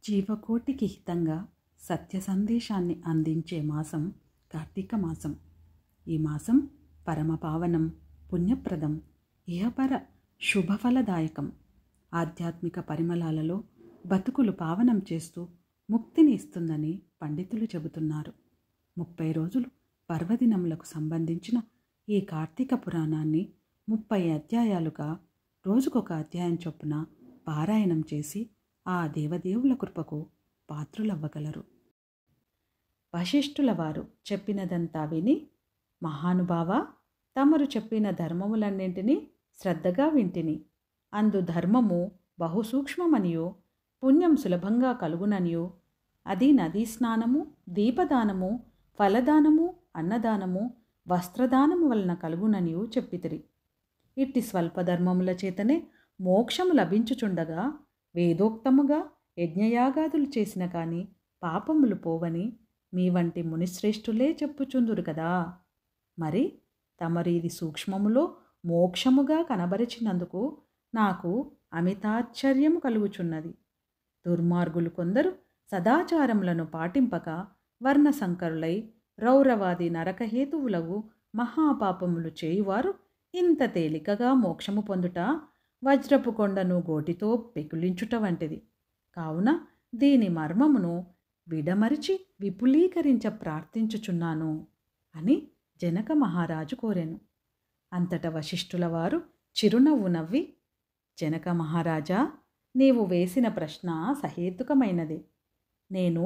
జీవకోటికి హితంగా సత్య సందేశాన్ని అందించే మాసం కార్తీక మాసం. ఈ మాసం పరమపావనం, పుణ్యప్రదం, ఇహపర శుభఫలదాయకం. ఆధ్యాత్మిక పరిమళాలలో బతుకులు పావనం చేస్తూ ముక్తిని ఇస్తుందని పండితులు చెబుతున్నారు. 30 రోజులు పర్వదినములకు సంబంధించిన ఈ కార్తీక పురాణాన్ని 30 అధ్యాయాలుగా రోజుకొక అధ్యాయం చొప్పున పారాయణం చేసి ఆ దేవదేవుల కృపకు పాత్రులవ్వగలరు. వశిష్ఠుల వారు చెప్పినదంతా విని, మహానుభావ, తమరు చెప్పిన ధర్మములన్నింటినీ శ్రద్ధగా వింటిని. అందు ధర్మము బహుసూక్ష్మమనియో, పుణ్యం సులభంగా కలుగుననియో, అది నదీ స్నానము, దీపదానము, ఫలదానము, అన్నదానము, వస్త్రదానము వలన కలుగుననియో చెప్పితిరి. ఇట్టి స్వల్పధర్మముల చేతనే మోక్షము లభించుచుండగా వేదోక్తముగా యజ్ఞయాగాదులు చేసిన కాని పాపములు పోవని మీ వంటి మునిశ్రేష్ఠులే చెప్పుచుందురు కదా. మరి తమరీది సూక్ష్మములో మోక్షముగా కనబరిచినందుకు నాకు అమితాశ్చర్యము కలుగుచున్నది. దుర్మార్గులు కొందరు సదాచారములను పాటింపక వర్ణసంకరులై రౌరవాది నరకహేతువులగు మహాపాపములు చేయువారు ఇంత తేలికగా మోక్షము పొందుట వజ్రపు కొండను గోటితో పెకులించుట వంటిది. కావున దీని మర్మమును విడమరిచి విపులీకరించ ప్రార్థించుచున్నాను అని జనక మహారాజు కోరెను. అంతట వశిష్ఠుల వారు చిరునవ్వు నవ్వి, జనక మహారాజా, నీవు వేసిన ప్రశ్న సహేతుకమైనది. నేను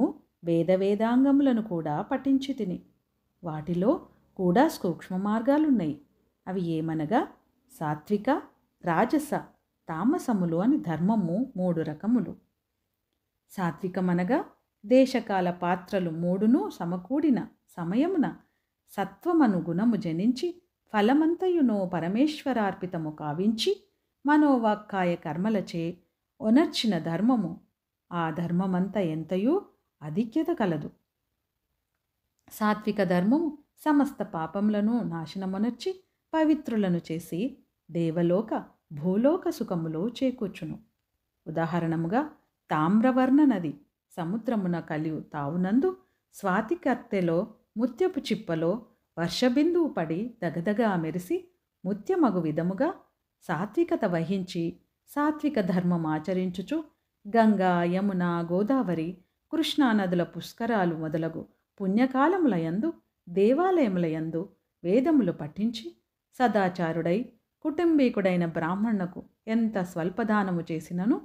వేదాంగములను కూడా పఠించి తిని. వాటిలో కూడా సూక్ష్మ మార్గాలున్నాయి. అవి ఏమనగా సాత్విక, రాజస, తామసములు అని ధర్మము 3 రకములు. సాత్వికమనగా దేశకాల పాత్రలు 3ను సమకూడిన సమయమున సత్వమను గుణము జనించి ఫలమంతయునో పరమేశ్వరార్పితము కావించి మనోవాక్కాయ కర్మలచే ఒనర్చిన ధర్మము. ఆ ధర్మమంత ఎంతయో అధిక్యత కలదు. సాత్విక ధర్మము సమస్త పాపములను నాశనమొనర్చి పవిత్రులను చేసి దేవలోక భూలోక సుఖములో చేకూర్చును. ఉదాహరణముగా తామ్రవర్ణ నది సముద్రమున కలియు తావునందు స్వాతికర్తెలో ముత్యపు చిప్పలో వర్షబిందువు పడి దగదగా మెరిసి ముత్యమగు విధముగా సాత్వికత వహించి సాత్విక ధర్మం ఆచరించుచు గంగా, యమున, గోదావరి, కృష్ణా నదుల పుష్కరాలు మొదలగు పుణ్యకాలములయందు దేవాలయములయందు వేదములు పఠించి సదాచారుడై కుటుంబీకుడైన బ్రాహ్మణునకు ఎంత స్వల్పదానము చేసినను,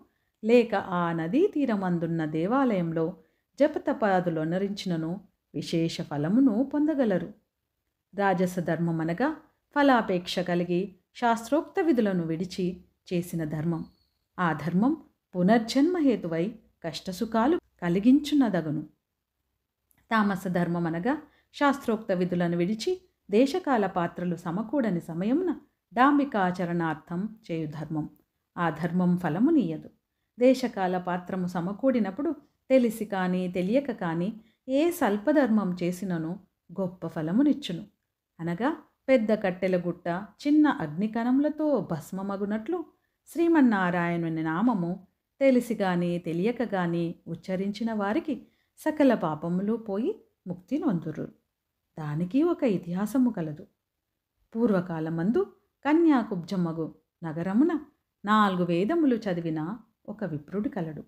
లేక ఆ నదీ తీరమందున్న దేవాలయంలో జపతపాదులొనరించినను విశేష ఫలమును పొందగలరు. రాజస ధర్మమనగా ఫలాపేక్ష కలిగి శాస్త్రోక్త విధులను విడిచి చేసిన ధర్మం. ఆ ధర్మం పునర్జన్మహేతువై కష్టసుఖాలు కలిగించునదగును. తామస ధర్మమనగా శాస్త్రోక్త విధులను విడిచి దేశకాల పాత్రలు సమకూడని సమయమున డాంబికాచరణార్థం చేయు ధర్మం. ఆ ధర్మం ఫలమునీయదు. దేశకాల పాత్రము సమకూడినప్పుడు తెలిసి కానీ తెలియక కానీ ఏ స్వల్పధర్మం చేసినను గొప్ప ఫలమునిచ్చును. అనగా పెద్ద కట్టెల గుట్ట చిన్న అగ్నికణములతో భస్మమగునట్లు శ్రీమన్నారాయణుని నామము తెలిసి గాని తెలియక గాని ఉచ్చరించిన వారికి సకల పాపములు పోయి ముక్తి నొందురు. దానికి ఒక ఇతిహాసము కలదు. పూర్వకాలమందు కన్యాకుబ్జమగు నగరమున 4 వేదములు చదివిన ఒక విప్రుడు కలడు.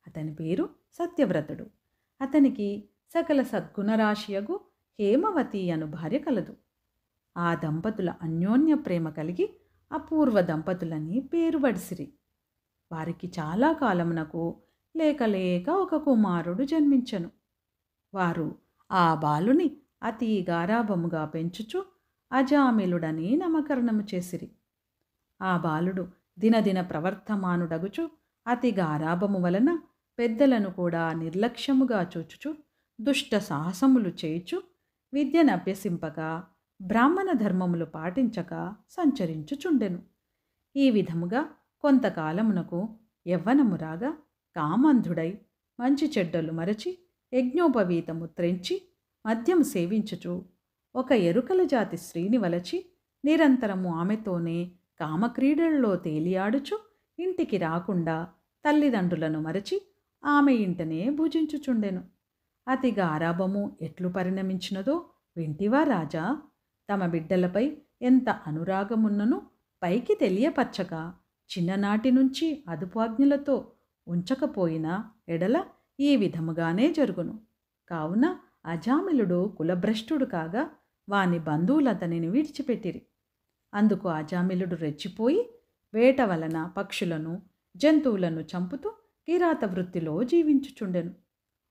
అతని పేరు సత్యవ్రతుడు. అతనికి సకల సద్గుణరాశియగు హేమవతి అను భార్య కలదు. ఆ దంపతుల అన్యోన్య ప్రేమ కలిగి అపూర్వ దంపతులని పేరు బడిసిరి. వారికి చాలా కాలమునకు లేక ఒక కుమారుడు జన్మించెను. వారు ఆ బాలుని అతి గారాభముగా పెంచుచు అజామిలుడని నామకరణము చేసిరి. ఆ బాలుడు దినదిన ప్రవర్తమానుడగుచు అతి గారాభము వలన పెద్దలను కూడా నిర్లక్ష్యముగా చూచుచు దుష్ట సాహసములు చేయుచు విద్యనభ్యసింపక బ్రాహ్మణ ధర్మములు పాటించక సంచరించుచుండెను. ఈ విధముగా కొంతకాలమునకు యవ్వనము రాగా కామంధుడై మంచి చెడ్డలు మరచి యజ్ఞోపవీతము త్రెంచి మద్యము సేవించుచు ఒక ఎరుకల జాతి స్త్రీని వలచి నిరంతరము ఆమెతోనే కామక్రీడల్లో తేలియాడుచు ఇంటికి రాకుండా తల్లిదండ్రులను మరచి ఆమె ఇంటనే భుజించుచుండెను. అతి గారాబము ఎట్లు పరిణమించినదో వింటివా రాజా? తమ బిడ్డలపై ఎంత అనురాగమున్నను పైకి తెలియపరచక చిన్ననాటి నుంచి అదుపాజ్ఞలతో ఉంచకపోయినా ఎడల ఈ విధముగానే జరుగును. కావున అజామిలుడు కులభ్రష్టుడు కాగా వాని బంధువులతనిని విడిచిపెట్టిరి. అందుకు అజామిలుడు రెచ్చిపోయి వేట వలన పక్షులను జంతువులను చంపుతూ కిరాత వృత్తిలో జీవించుచుండెను.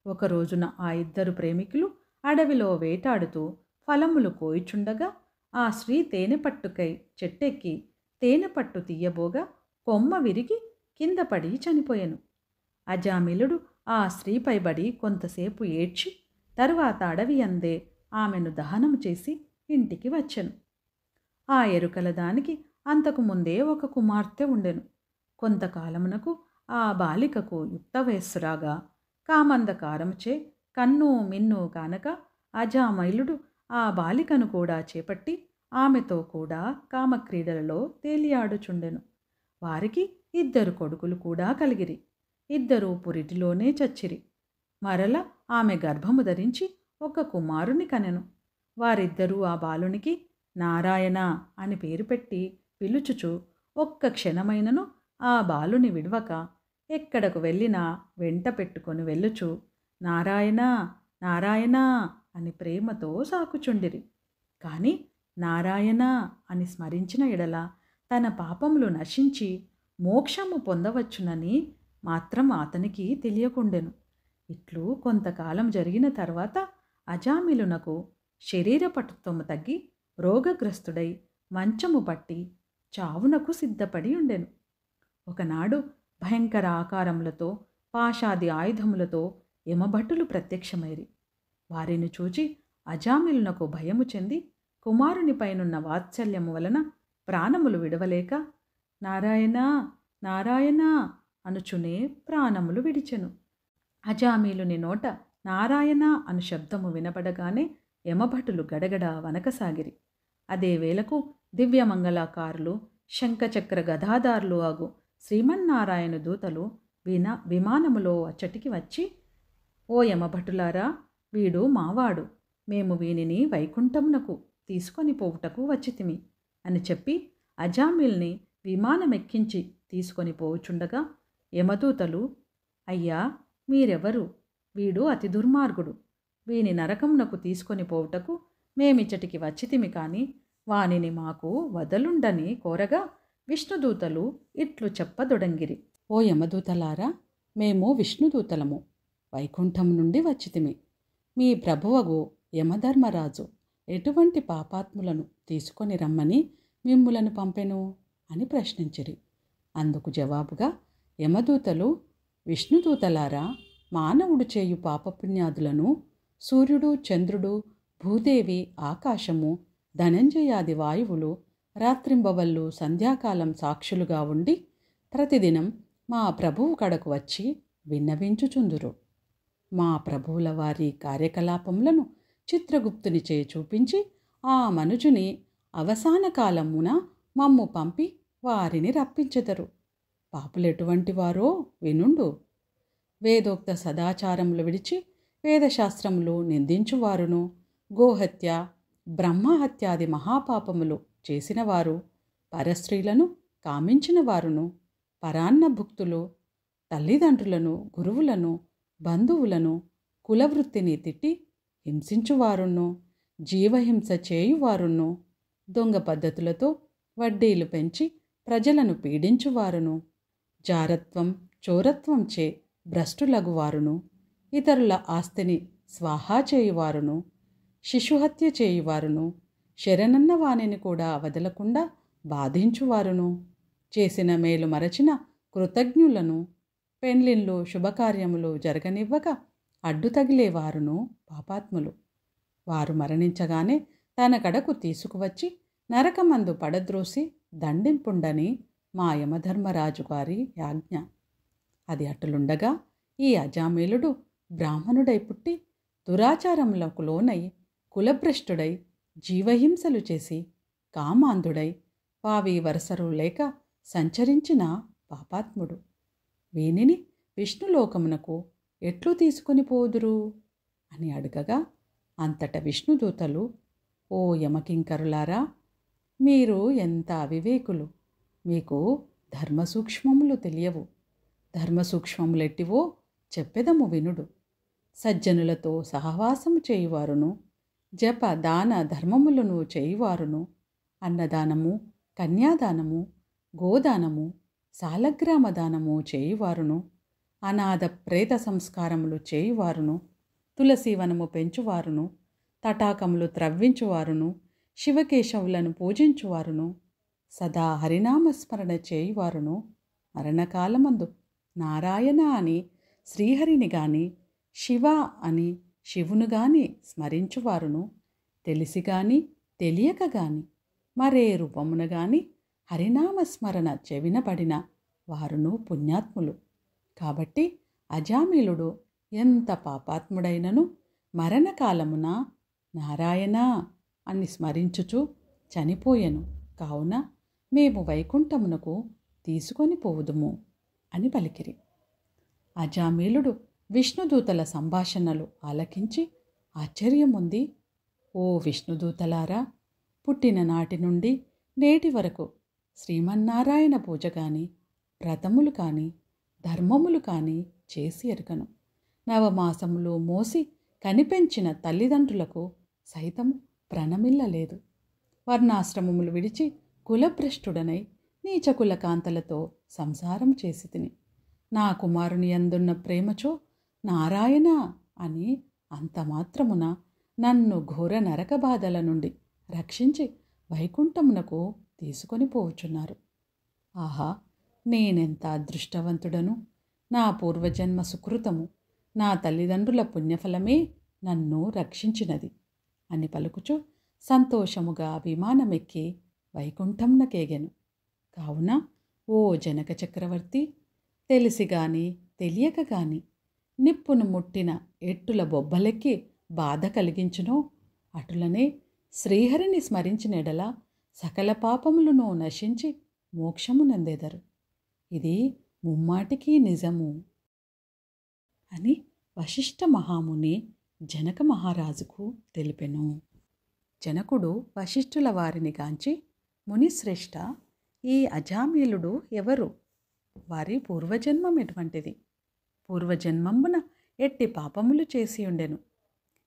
ఒకరోజున ఆ ఇద్దరు ప్రేమికులు అడవిలో వేటాడుతూ ఫలములు కోయిచుండగా ఆ స్త్రీ తేనెపట్టుకై చెట్టెక్కి తేనెపట్టు తీయబోగా కొమ్మ విరిగి కింద పడి చనిపోయెను. అజామిలుడు ఆ స్త్రీపైబడి కొంతసేపు ఏడ్చి తరువాత అడవి అందే ఆమెను దహనము చేసి ఇంటికి వచ్చెను. ఆ ఎరుకల దానికి అంతకుముందే ఒక కుమార్తె ఉండెను. కొంతకాలమునకు ఆ బాలికకు యుక్త వయస్సురాగా కామందకారముచే కన్ను మిన్ను కానక అజామైలుడు ఆ బాలికను కూడా చేపట్టి ఆమెతో కూడా కామక్రీడలలో తేలియాడుచుండెను. వారికి ఇద్దరు కొడుకులు కూడా కలిగిరి. ఇద్దరూ పురిటిలోనే చచ్చిరి. మరల ఆమె గర్భము ధరించి ఒక కుమారుని కనెను. వారిద్దరూ ఆ బాలునికి నారాయణ అని పేరు పెట్టి పిలుచుచు ఒక్క క్షణమైనను ఆ బాలుని విడవక ఎక్కడకు వెళ్ళినా వెంట పెట్టుకొని వెళ్ళుచు నారాయణ నారాయణ అని ప్రేమతో సాకుచుండిరి. కాని నారాయణ అని స్మరించిన ఎడల తన పాపములు నశించి మోక్షము పొందవచ్చునని మాత్రం అతనికి తెలియకుండెను. ఇట్లు కొంతకాలం జరిగిన తర్వాత అజామిలునకు శరీర పటుత్వము తగ్గి రోగగ్రస్తుడై మంచము పట్టి చావునకు సిద్ధపడి ఉండెను. ఒకనాడు భయంకర ఆకారములతో పాశాది ఆయుధములతో యమభటులు ప్రత్యక్షమైరి. వారిని చూచి అజామిలునకు భయము చెంది కుమారునిపైనున్న వాత్సల్యము వలన ప్రాణములు విడవలేక నారాయణ నారాయణ అనుచునే ప్రాణములు విడిచెను. అజామీలుని నోట నారాయణ అను శబ్దము వినపడగానే యమభటులు గడగడ వనకసాగిరి. అదే వేళకు దివ్యమంగళాకారులు శంఖచక్ర గదాధారులు ఆగు శ్రీమన్నారాయణ దూతలు విమానములో అచ్చటికి వచ్చి, ఓ యమభటులారా, వీడు మావాడు, మేము వీనిని వైకుంఠమునకు తీసుకొని పోవుటకు వచ్చితిమి అని చెప్పి అజామిల్ని విమానమెక్కించి తీసుకొని పోవుచుండగా యమదూతలు, అయ్యా మీరెవరు? వీడు అతి దుర్మార్గుడు. వీని నరకమునకు తీసుకొని పోవుటకు మేమిచ్చటికి వచ్చితిమి కాని వానిని మాకు వదలుండని కోరగా విష్ణుదూతలు ఇట్లు చెప్పదొడంగిరి. ఓ యమదూతలారా, మేము విష్ణుదూతలము, వైకుంఠం నుండి వచ్చితిమి. మీ ప్రభువగు యమధర్మరాజు ఎటువంటి పాపాత్ములను తీసుకొని రమ్మని మిమ్ములను పంపెను అని ప్రశ్నించిరి. అందుకు జవాబుగా యమదూతలు, విష్ణుదూతలారా, మానవుడు చేయు పాపపుణ్యాదులను సూర్యుడు, చంద్రుడు, భూదేవి, ఆకాశము, ధనంజయాది వాయువులు రాత్రింబవళ్ళు సంధ్యాకాలం సాక్షులుగా ఉండి ప్రతిదినం మా ప్రభువు కడకు వచ్చి విన్నవించుచుందురు. మా ప్రభువుల వారి కార్యకలాపములను చిత్రగుప్తునిచే చూపించి ఆ మనుజుని అవసాన కాలమున మమ్ము పంపి వారిని రప్పించెదరు. పాపులెటువంటి వారో వినుండు. వేదోక్త సదాచారములు విడిచి వేదశాస్త్రములు నిందించువారును, గోహత్య, బ్రహ్మహత్యాది మహాపాపములు చేసినవారు, పరస్త్రీలను కామించిన వారును, పరాన్నభుక్తులు, తల్లిదండ్రులను, గురువులను, బంధువులను, కులవృత్తిని తిట్టి హింసించువారును, జీవహింస చేయువారును, దొంగ పద్ధతులతో వడ్డీలు పెంచి ప్రజలను పీడించువారును, జారత్వం చోరత్వం చే భ్రష్టులగువారును, ఇతరుల ఆస్తిని స్వాహా చేయువారును, శిశుహత్య చేయువారును, శరణన్న వాణిని కూడా వదలకుండా బాధించువారును, చేసిన మేలు మరచిన కృతజ్ఞులను, పెండ్లిళ్ళు శుభకార్యములు జరగనివ్వక అడ్డు తగిలేవారును పాపాత్ములు. వారు మరణించగానే తన కడకు తీసుకువచ్చి నరకమందు పడద్రోసి దండింపుండని మా యమధర్మరాజు గారి యాజ్ఞ. అది అటులుండగా ఈ అజామీలుడు బ్రాహ్మణుడై పుట్టి దురాచారములకు లోనై కులభ్రష్టుడై జీవహింసలు చేసి కామాంధుడై పావి వరసరు లేక సంచరించిన పాపాత్ముడు. వీనిని విష్ణులోకమునకు ఎట్లు తీసుకొని పోదురు అని అడగగా, అంతట విష్ణుదూతలు, ఓ యమకింకరులారా, మీరు ఎంత అవివేకులు! మీకు ధర్మసూక్ష్మములు తెలియవు. ధర్మసూక్ష్మములెట్టివో చెప్పెదము వినుడు. సజ్జనులతో సహవాసము చేయువారును, జప దాన ధర్మములను చేయువారును, అన్నదానము, కన్యాదానము, గోదానము, సాలగ్రామ దానము చేయువారును, అనాథ ప్రేత సంస్కారములు చేయువారును, తులసీవనము పెంచువారును, తటాకములు త్రవ్వించువారును, శివకేశవులను పూజించువారును, సదా హరినామస్మరణ చేయువారును, మరణకాలమందు నారాయణ అని శ్రీహరిని గాని, శివ అని శివును గాని స్మరించువారును, తెలిసి గాని తెలియక గాని మరే రూపమున గాని హరినామస్మరణ చెవినపడిన వారును పుణ్యాత్ములు. కాబట్టి అజామిలుడు ఎంత పాపాత్ముడైనను మరణకాలమున నారాయణ అని స్మరించుచు చనిపోయెను. కావున మేము వైకుంఠమునకు తీసుకొని పోవుదుము అని పలికిరి. అజామిలుడు విష్ణుదూతల సంభాషణలు ఆలకించి ఆశ్చర్యముంది, ఓ విష్ణుదూతలారా, పుట్టిన నాటి నుండి నేటి వరకు శ్రీమన్నారాయణ పూజ కాని, వ్రతములు కాని, ధర్మములు కాని చేసి ఎరుగను. నవమాసములు మోసి కనిపెంచిన తల్లిదండ్రులకు సైతం ప్రణమిల్లలేదు. వర్ణాశ్రమములు విడిచి కులభ్రష్టుడనై నీచకుల కాంతలతో సంసారం చేసి తిని, నా కుమారుని అందున్న ప్రేమచో నారాయణ అని అంతమాత్రమున నన్ను ఘోర నరక బాధల నుండి రక్షించి వైకుంఠమునకు తీసుకొని పోవుచున్నారు. ఆహా, నేనెంత అదృష్టవంతుడను! నా పూర్వజన్మ సుకృతము, నా తల్లిదండ్రుల పుణ్యఫలమే నన్ను రక్షించినది అని పలుకుచు సంతోషముగా విమానమెక్కి వైకుంఠంనకేగెను. కావున ఓ జనక చక్రవర్తి, తెలిసి గాని తెలియక గాని నిప్పును ముట్టిన ఎట్టుల బొబ్బలెక్కి బాధ కలిగించునో అటులనే శ్రీహరిని స్మరించిన ఎడల సకల పాపములను నశించి మోక్షమునందెదరు. ఇది ముమ్మాటికి నిజము అని వశిష్ఠ మహాముని జనక మహారాజుకు తెలిపెను. జనకుడు వశిష్ఠుల వారిని గాంచి, మునిశ్రేష్ఠ, ఈ అజామిలుడు ఎవరు? వారి పూర్వజన్మం ఎటువంటిది? పూర్వజన్మంబున ఎట్టి పాపములు చేసి ఉండెను.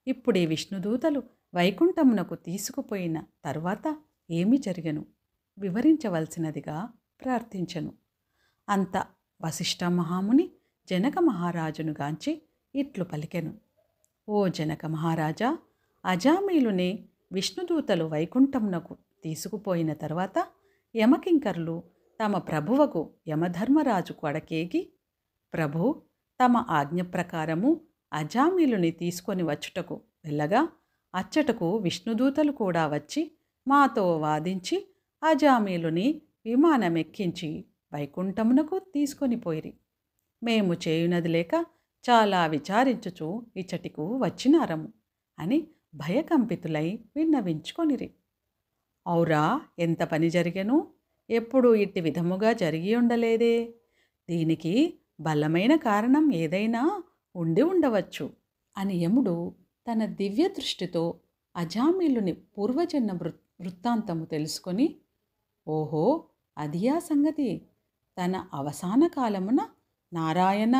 ఇప్పుడే విష్ణుదూతలు వైకుంఠమునకు తీసుకుపోయిన తరువాత ఏమి జరిగెను వివరించవలసినదిగా ప్రార్థించెను. అంత వశిష్ఠ మహాముని జనక మహారాజును గాంచి ఇట్లు పలికెను. ఓ జనక మహారాజా, అజామిలుని విష్ణుదూతలు వైకుంఠమునకు తీసుకుపోయిన తర్వాత యమకింకరులు తమ ప్రభువకు యమధర్మరాజుకు అడకేగి, ప్రభు, తమ ఆజ్ఞ ప్రకారము అజామిలుని తీసుకొని వచ్చుటకు వెళ్ళగా అచ్చటకు విష్ణుదూతలు కూడా వచ్చి మాతో వాదించి అజామిలుని విమానమెక్కించి వైకుంఠమునకు తీసుకొని పోయిరి. మేము చేయునది లేక చాలా విచారించుచు ఇచ్చటికు వచ్చినారము అని భయకంపితులై విన్నవించుకొనిరి. ఔరా, ఎంత పని జరిగెను! ఎప్పుడు ఇట్టి విధముగా జరిగి ఉండలేదే. దీనికి బలమైన కారణం ఏదైనా ఉండి ఉండవచ్చు అని యముడు తన దివ్య దృష్టితో అజామిలుని పూర్వజన్మ వృత్తాంతము తెలుసుకొని, ఓహో, అదియా సంగతి, తన అవసాన కాలమున నారాయణ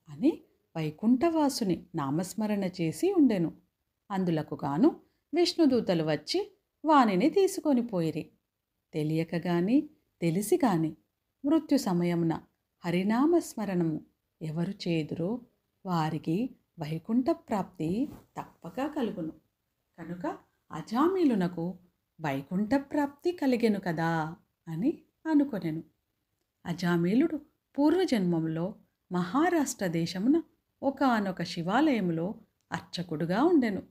అని వైకుంఠవాసుని నామస్మరణ చేసి ఉండెను. అందులకు గాను విష్ణుదూతలు వచ్చి వానిని తీసుకొని పోయిరి. తెలియక గాని తెలిసి గాని మృత్యు సమయమున హరినామస్మరణము ఎవరు చేదురో వారికి వైకుంఠ ప్రాప్తి తప్పక కలుగును. కనుక అజామిలునకు వైకుంఠ ప్రాప్తి కలిగెను కదా అని అనుకొనెను. అజామిలుడు పూర్వజన్మములో మహారాష్ట్ర దేశమున ఒకానొక శివాలయములో అర్చకుడుగా ఉండెను.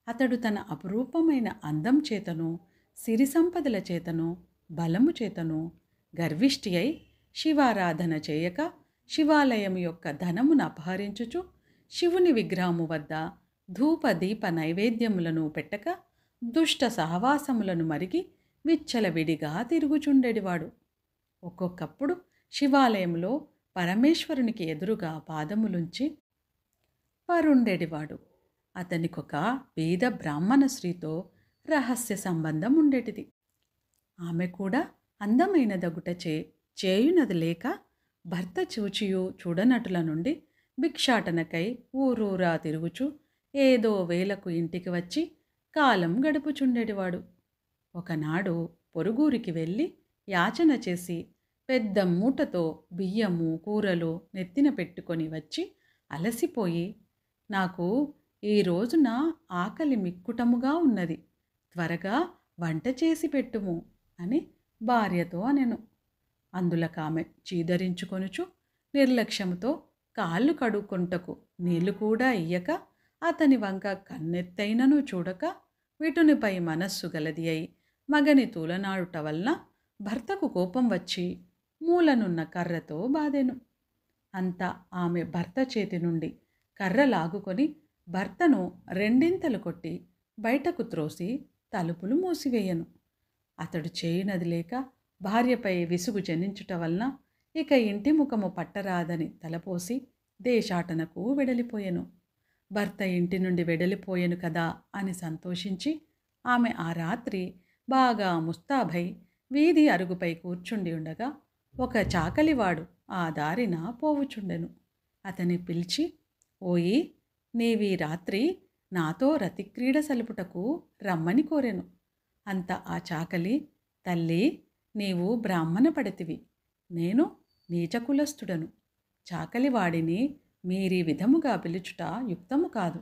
అతడు తన అపురూపమైన అందం చేతను, సిరి సంపదల చేతను, బలము చేతను గర్విష్ఠి అయి శివారాధన చేయక శివాలయం యొక్క ధనమును అపహరించుచు శివుని విగ్రహము వద్ద ధూప దీప నైవేద్యములను పెట్టక దుష్ట సహవాసములను మరిగి విచ్చలవిడిగా తిరుగుచుండెడివాడు. ఒక్కొక్కప్పుడు శివాలయంలో పరమేశ్వరునికి ఎదురుగా పాదములుంచి పరుండేటివాడు. అతనికొక పేద బ్రాహ్మణ స్త్రీతో రహస్య సంబంధం ఉండేటిది. ఆమె కూడా అందమైన దగుటచే చేయునది లేక భర్త చూచియు చూడనటుల నుండి భిక్షాటనకై ఊరూరా తిరుగుచు ఏదో వేలకు ఇంటికి వచ్చి కాలం గడుపుచుండేటివాడు. ఒకనాడు పొరుగురికి వెళ్ళి యాచన చేసి పెద్ద మూటతో బియ్యము కూరలు నెత్తిన పెట్టుకొని వచ్చి అలసిపోయి, నాకు ఈ రోజున ఆకలి మిక్కుటముగా ఉన్నది, త్వరగా వంట చేసి పెట్టుము అని భార్యతో అనెను. అందులకామె చీదరించుకొనుచు నిర్లక్ష్యముతో కాళ్ళు కడుక్కొంటకు నీళ్లు కూడా ఇయ్యక అతని వంక కన్నెత్తైనను చూడక విటునిపై మనస్సు గలది అయి మగని తూలనాడుట వలన భర్తకు కోపం వచ్చి మూలనున్న కర్రతో బాధెను. అంత ఆమె భర్త చేతి నుండి కర్ర లాగుకొని భర్తను రెండింతలు కొట్టి బయటకు త్రోసి తలుపులు మూసివేయను. అతడు చేయునది లేక భార్యపై విసుగు జనించుట వలన ఇక ఇంటి ముఖము పట్టరాదని తలపోసి దేశాటనకు వెడలిపోయెను. భర్త ఇంటి నుండి వెడలిపోయెను కదా అని సంతోషించి ఆమె ఆ రాత్రి బాగా ముస్తాబై వీధి అరుగుపై కూర్చుండి ఉండగా ఒక చాకలివాడు ఆ దారిన పోవుచుండెను. అతని పిలిచి, ఓయి, నీవీ రాత్రి నాతో రతిక్రీడ సలుపుటకు రమ్మని కోరెను. అంత ఆ చాకలి, తల్లి, నీవు బ్రాహ్మణ పడితివి, నేను నీచకులస్తుడను. చాకలివాడిని మీరీ విధముగా పిలుచుట యుక్తము కాదు.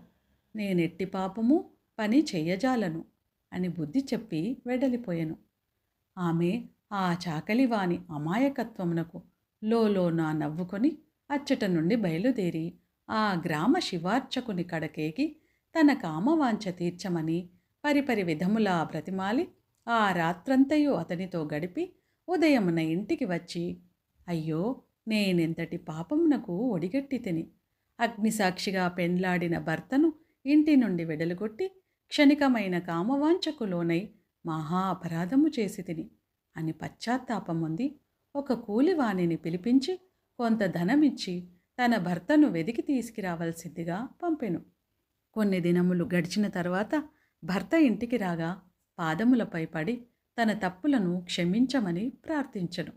నేనెట్టి పాపము పని చెయ్యజాలను అని బుద్ధి చెప్పి వెడలిపోయెను. ఆమె ఆ చాకలివాని అమాయకత్వమునకు లోలోన నవ్వుకొని అచ్చట నుండి బయలుదేరి ఆ గ్రామ శివార్చకుని కడకేకి తన కామవాంఛ తీర్చమని పరిపరి విధములా బ్రతిమాలి ఆ రాత్రంతయు అతనితో గడిపి ఉదయమున ఇంటికి వచ్చి, అయ్యో, నేనెంతటి పాపమునకు ఒడిగట్టి తిని అగ్నిసాక్షిగా పెండ్లాడిన భర్తను ఇంటి నుండి వెడలుగొట్టి క్షణికమైన కామవాంఛకు లోనై మహా అపరాధము చేసి తిని అని పశ్చాత్తాపముంది ఒక కూలివాణిని పిలిపించి కొంత ధనమిచ్చి తన భర్తను వెదికి తీసుకురావలసిందిగా పంపెను. కొన్ని దినములు గడిచిన తర్వాత భర్త ఇంటికి రాగా పాదములపై పడి తన తప్పులను క్షమించమని ప్రార్థించెను.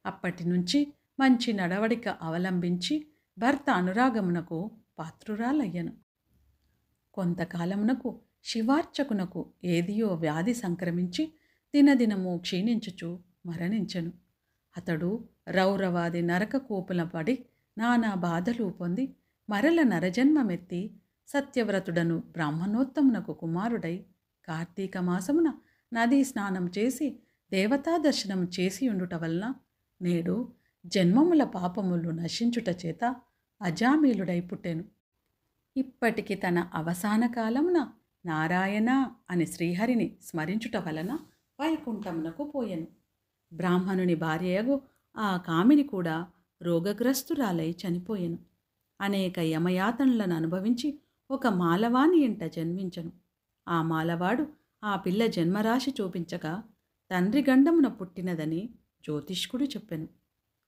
అప్పటి నుంచి మంచి నడవడిక అవలంబించి భర్త అనురాగమునకు పాత్రురాలయ్యను. కొంతకాలమునకు శివార్చకునకు ఏదియో వ్యాధి సంక్రమించి దినదినము క్షీణించుచు మరణించెను. అతడు రౌరవాది నరక కూపుల పడి నానా బాధలు పొంది మరల నరజన్మమెత్తి సత్యవ్రతుడను బ్రాహ్మణోత్తమునకు కుమారుడై కార్తీక మాసమున నదీ స్నానం చేసి దేవతా దర్శనం చేసి ఉండుట వలన నేడు జన్మముల పాపములు నశించుట చేత అజామీలుడై పుట్టెను. ఇప్పటికి తన అవసాన కాలమున నారాయణ అని శ్రీహరిని స్మరించుట వలన వైకుంఠమునకు పోయెను. బ్రాహ్మణుని భార్యయగు ఆ కామిని కూడా రోగగ్రస్తురాలై చనిపోయెను. అనేక యమయాతనలను అనుభవించి ఒక మాలవాని ఇంట జన్మించెను. ఆ మాలవాడు ఆ పిల్ల జన్మరాశి చూపించగా తండ్రి గండమున పుట్టినదని జ్యోతిష్కుడు చెప్పెను.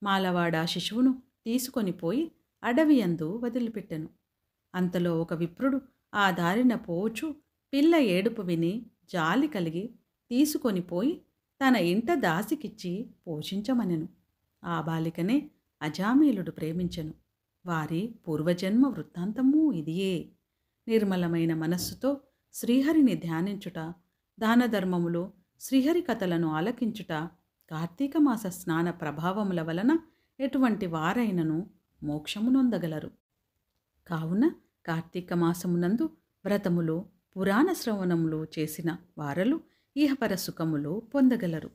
మాలవాడా శిశువును తీసుకొని పోయి అడవియందు వదిలిపెట్టెను. అంతలో ఒక విప్రుడు ఆ దారిన పోవచ్చు పిల్ల ఏడుపు విని జాలి కలిగి తీసుకొని పోయి తన ఇంట దాసికిచ్చి పోషించమనెను. ఆ బాలికనే అజామీలుడు ప్రేమించెను. వారి పూర్వజన్మ వృత్తాంతమూ ఇదియే. నిర్మలమైన మనస్సుతో శ్రీహరిని ధ్యానించుట, దానధర్మములు, శ్రీహరి కథలను ఆలకించుట, కార్తీక మాస స్నాన ప్రభావముల వలన ఎటువంటి వారైనను మోక్షమునొందగలరు. కావున కార్తీక మాసమునందు వ్రతములు, పురాణ శ్రవణములు చేసిన వారలు ఇహపర సుఖములు పొందగలరు.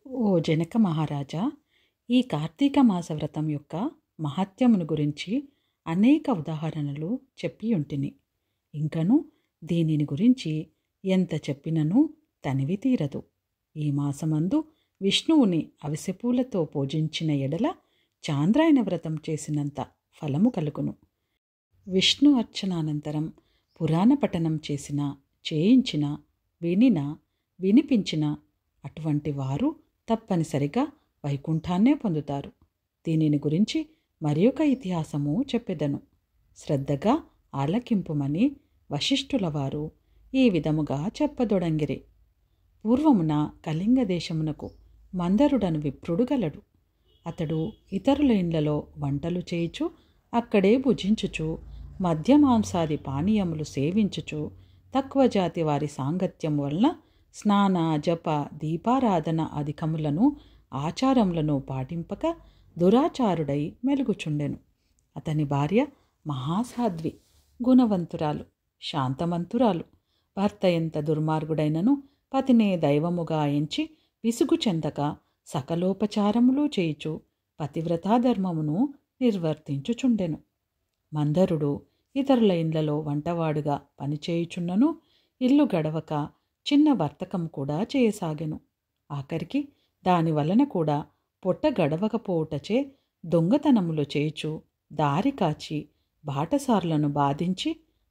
ఓ జనక మహారాజా, ఈ కార్తీక మాస వ్రతం యొక్క మహత్యమును గురించి అనేక ఉదాహరణలు చెప్పి ఉంటిని. ఇంకను దీనిని గురించి ఎంత చెప్పినను తనివి తీరదు. ఈ మాసమందు విష్ణువుని అవిసెపూలతో పూజించిన ఎడల చాంద్రాయణ వ్రతం చేసినంత ఫలము కలుగును. విష్ణు అర్చనానంతరం పురాణ పఠనం చేసిన, చేయించిన, వినిన, వినిపించిన అటువంటి వారు తప్పనిసరిగా వైకుంఠాన్నే పొందుతారు. దీనిని గురించి మరి ఒక ఇతిహాసము చెప్పెదను. శ్రద్ధగా ఆలకింపుమని వశిష్ఠుల వారు ఈ విధముగా చెప్పదొడంగిరి. పూర్వమున కళింగ దేశమునకు మందరుడను విప్రుడు గలడు. అతడు ఇతరుల ఇండ్లలో వంటలు చేయుచు, అక్కడే భుజించుచు, మద్యమాంసాది పానీయములు సేవించుచు, తక్కువ జాతి వారి సాంగత్యం వలన స్నాన జప దీపారాధన అధికములను ఆచారములను పాటింపక దురాచారుడై మెలుగుచుండెను. అతని భార్య మహాసాధ్వి, గుణవంతురాలు, శాంతమంతురాలు. భర్త ఎంత దుర్మార్గుడైనను పతినే దైవముగా ఎంచి విసుగు చెందక సకలోపచారములు చేయుచు పతివ్రతాధర్మమును నిర్వర్తించుచుండెను. మందరుడు ఇతరుల ఇండ్లలో వంటవాడుగా పనిచేయుచున్నను ఇల్లు గడవక చిన్న వర్తకం కూడా చేయసాగెను. ఆఖరికి దాని వలన కూడా పొట్ట గడవకపోవుటచే దొంగతనములు చేయుచు దారి కాచి బాటసారులను బాధించి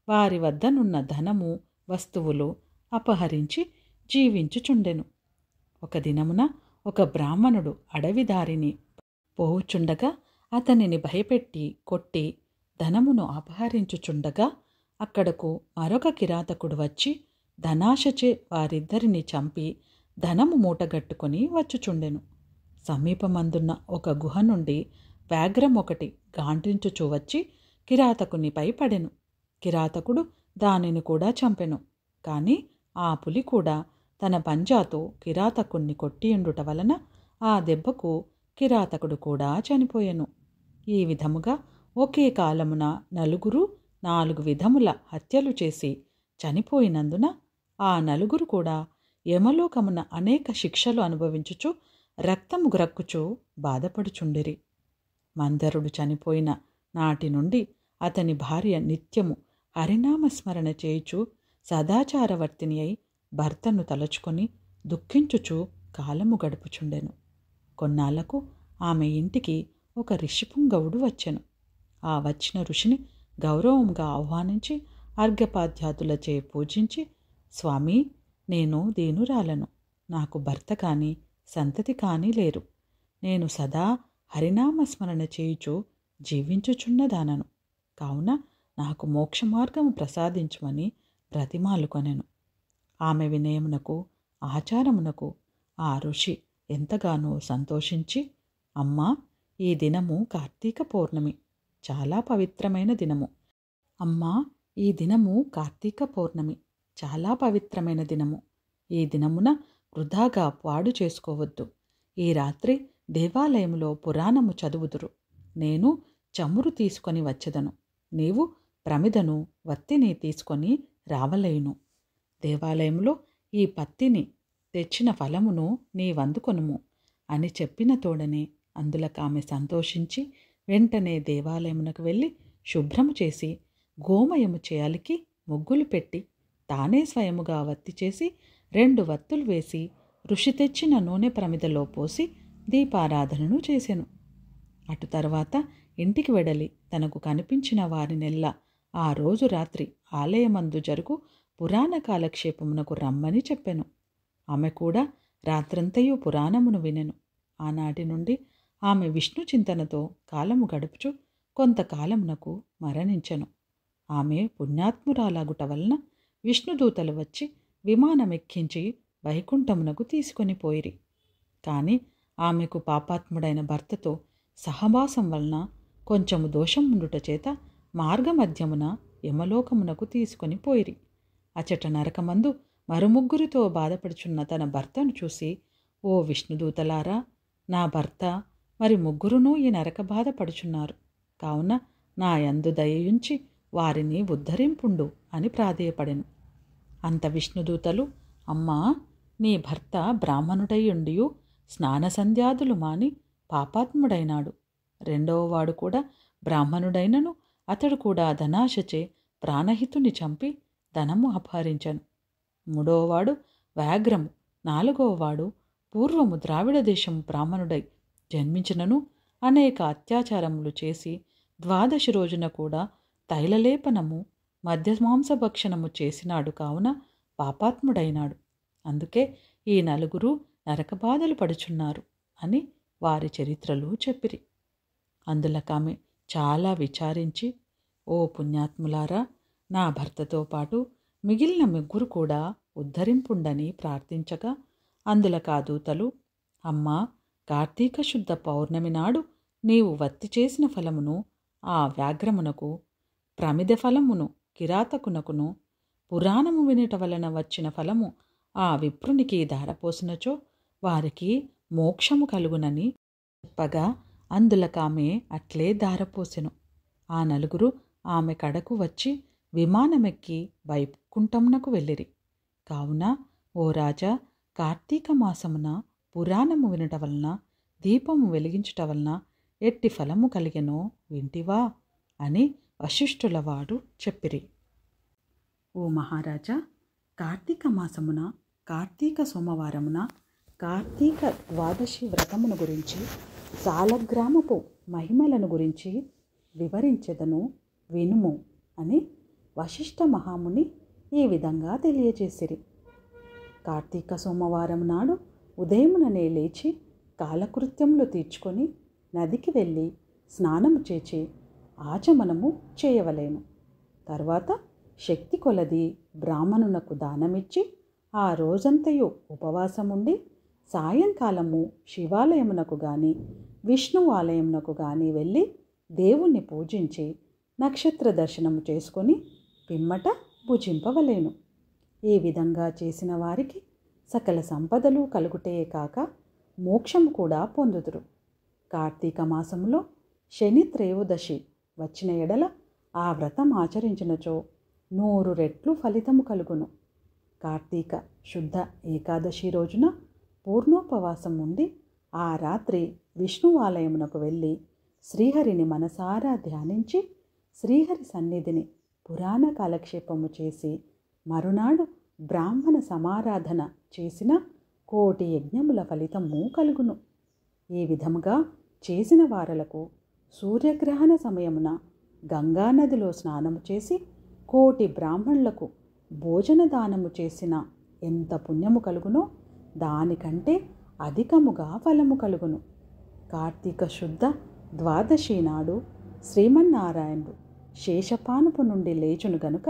వారి వద్దనున్న ధనము వస్తువులు అపహరించి జీవించుచుండెను. ఒక దినమున ఒక బ్రాహ్మణుడు అడవి దారిని పోవుచుండగా అతనిని భయపెట్టి కొట్టి ధనమును అపహరించుచుండగా అక్కడకు మరొక కిరాతకుడు వచ్చి ధనాశచే వారిద్దరిని చంపి ధనము మూటగట్టుకొని వచ్చుచుండెను. సమీపమందున్న ఒక గుహ నుండి వ్యాఘ్రం ఒకటి గాండ్రించుచూ వచ్చి కిరాతకునిపై పడెను. కిరాతకుడు దానిని కూడా చంపెను. కాని ఆ పులి కూడా తన పంజాతో కిరాతకుణ్ణి కొట్టియుండుట వలన ఆ దెబ్బకు కిరాతకుడు కూడా చనిపోయెను. ఈ విధముగా ఒకే కాలమున 4 విధముల హత్యలు చేసి చనిపోయినందున ఆ 4 కూడా యమలోకమున అనేక శిక్షలు అనుభవించుచు రక్తము గ్రక్కుచు బాధపడుచుండిరి. మందరుడు చనిపోయిన నాటి నుండి అతని భార్య నిత్యము హరినామస్మరణ చేయుచు సదాచారవర్తిని అయి భర్తను తలచుకొని దుఃఖించుచు కాలము గడుపుచుండెను. కొన్నాళ్లకు ఆమె ఇంటికి ఒక ఋషిపుంగవుడు వచ్చెను. ఆ వచ్చిన ఋషిని గౌరవంగా ఆహ్వానించి అర్ఘ్యపాద్యాదులచే పూజించి, స్వామి, నేను దీనురాలను, నాకు భర్త కానీ సంతతి కానీ లేరు. నేను సదా హరినామస్మరణ చేయుచు జీవించుచున్నదానను. కావున నాకు మోక్షమార్గము ప్రసాదించుమని బ్రతిమాలుకొనెను. ఆమె వినయమునకు ఆచారమునకు ఆ ఋషి ఎంతగానో సంతోషించి, అమ్మా, ఈ దినము కార్తీక పౌర్ణమి, చాలా పవిత్రమైన దినము. అమ్మా, ఈ దినము కార్తీక పౌర్ణమి, చాలా పవిత్రమైన దినము. ఈ దినమున వృధాగా పాడు చేసుకోవద్దు. ఈ రాత్రి దేవాలయములో పురాణము చదువుదురు. నేను చమురు తీసుకొని వచ్చెదను. నీవు ప్రమిదను వత్తిని తీసుకొని రావలేను. దేవాలయంలో ఈ పత్తిని తెచ్చిన ఫలమును నీవందుకొనుము అని చెప్పిన తోడనే అందులకామె సంతోషించి వెంటనే దేవాలయమునకు వెళ్ళి శుభ్రము చేసి గోమయము చేయాలికి ముగ్గులు పెట్టి తానే స్వయముగా వత్తి చేసి 2 వత్తులు వేసి ఋషి తెచ్చిన నూనె ప్రమిదలో పోసి దీపారాధనను చేసెను. అటు తర్వాత ఇంటికి వెడలి తనకు కనిపించిన వారినెల్లా ఆ రోజు రాత్రి ఆలయమందు జరుగు పురాణ కాలక్షేపమునకు రమ్మని చెప్పెను. ఆమె కూడా రాత్రంతయు పురాణమును వినెను. ఆనాటి నుండి ఆమె విష్ణు చింతనతో కాలము గడుపుచు కొంతకాలమునకు మరణించెను. ఆమె పుణ్యాత్మురాలగుట వలన విష్ణుదూతలు వచ్చి విమానమెక్కించి వైకుంఠమునకు తీసుకొని పోయిరి. కాని ఆమెకు పాపాత్ముడైన భర్తతో సహవాసం వలన కొంచెము దోషం ఉండుట చేత మార్గమధ్యమున యమలోకమునకు తీసుకొని పోయిరి. అచట నరకమందు మరుముగ్గురితో బాధపడుచున్న తన భర్తను చూసి, ఓ విష్ణుదూతలారా, నా భర్త మరి ముగ్గురునూ ఈ నరక బాధపడుచున్నారు. కావున నా యందు దయయుంచి వారిని ఉద్ధరింపుండు అని ప్రాధేయపడెను. అంత విష్ణుదూతలు, అమ్మా, నీ భర్త బ్రాహ్మణుడైయుండియు స్నానసంధ్యాదులు మాని పాపాత్ముడైనాడు. 2వవాడు కూడా బ్రాహ్మణుడైనను అతడు కూడా ధనాశచే ప్రాణహితుని చంపి ధనము అపహరించను. 3వవాడు వ్యాఘ్రము. 4వవాడు పూర్వము ద్రావిడ దేశము బ్రాహ్మణుడై జన్మించినను అనేక అత్యాచారములు చేసి 12 రోజున కూడా తైలలేపనము మద్యమాంసభక్షణము చేసినాడు. కావున పాపాత్ముడైనాడు. అందుకే ఈ 4 నరకబాధలు పడుచున్నారు అని వారి చరిత్రలు చెప్పిరి. అందులకామె చాలా విచారించి, ఓ పుణ్యాత్ములారా, నా భర్తతో పాటు మిగిలిన ముగ్గురు కూడా ఉద్ధరింపుండని ప్రార్థించగా, అందులకా దూతలు, అమ్మా, కార్తీక శుద్ధ పౌర్ణమి నాడు నీవు వత్తి చేసిన ఫలమును ఆ వ్యాఘ్రమునకు, ప్రమిద ఫలమును కిరాతకునకును, పురాణము వినుట వలన వచ్చిన ఫలము ఆ విప్రునికి ధారపోసినచో వారికి మోక్షము కలుగునని చెప్పగా, అందులకామె అట్లే ధారపోసెను. ఆ నలుగురు ఆమె కడకు వచ్చి విమానమెక్కి వైకుంఠమునకు వెళ్ళిరి. కావున ఓ రాజా, కార్తీక మాసమున పురాణము వినుట వలన, దీపము వెలిగించుట వలన ఎట్టి ఫలము కలిగెనో వింటివా అని వశిష్ఠులవారు చెప్పిరి. ఓ మహారాజా, కార్తీక మాసమున కార్తీక సోమవారమున కార్తీక ద్వాదశి వ్రతమును గురించి, సాలగ్రామపు మహిమలను గురించి వివరించెదను, వినుము అని వశిష్ఠ మహాముని ఈ విధంగా తెలియజేసిరి. కార్తీక సోమవారం నాడు ఉదయముననే లేచి కాలకృత్యములు తీర్చుకొని నదికి వెళ్ళి స్నానము చేసి ఆచమనము చేయవలేను. తర్వాత శక్తి కొలది బ్రాహ్మణునకు దానమిచ్చి ఆ రోజంతయు ఉపవాసముండి సాయంకాలము శివాలయమునకు గాని విష్ణు ఆలయమునకు గాని వెళ్ళి దేవుణ్ణి పూజించి నక్షత్ర దర్శనము చేసుకొని పిమ్మట భుజింపవలేను. ఈ విధంగా చేసిన వారికి సకల సంపదలు కలుగుటే కాక మోక్షము కూడా పొందుదురు. కార్తీక మాసములో శని త్రయోదశి వచ్చిన ఎడల ఆ వ్రతం ఆచరించినచో 100 రెట్లు ఫలితము కలుగును. కార్తీక శుద్ధ ఏకాదశి రోజున పూర్ణోపవాసం ఉండి ఆ రాత్రి విష్ణు ఆలయమునకు వెళ్ళి శ్రీహరిని మనసారా ధ్యానించి శ్రీహరి సన్నిధిని పురాణ కాలక్షేపము చేసి మరునాడు బ్రాహ్మణ సమారాధన చేసిన 1,000,000 యజ్ఞముల ఫలితము కలుగును. ఈ విధముగా చేసిన వారలకు సూర్యగ్రహణ సమయమున గంగానదిలో స్నానము చేసి 1,000,000 బ్రాహ్మణులకు భోజన దానము చేసిన ఎంత పుణ్యము కలుగునో దానికంటే అధికముగా ఫలము కలుగును. కార్తీక శుద్ధ ద్వాదశి నాడు శ్రీమన్నారాయణుడు శేషపానుపు నుండి లేచును గనుక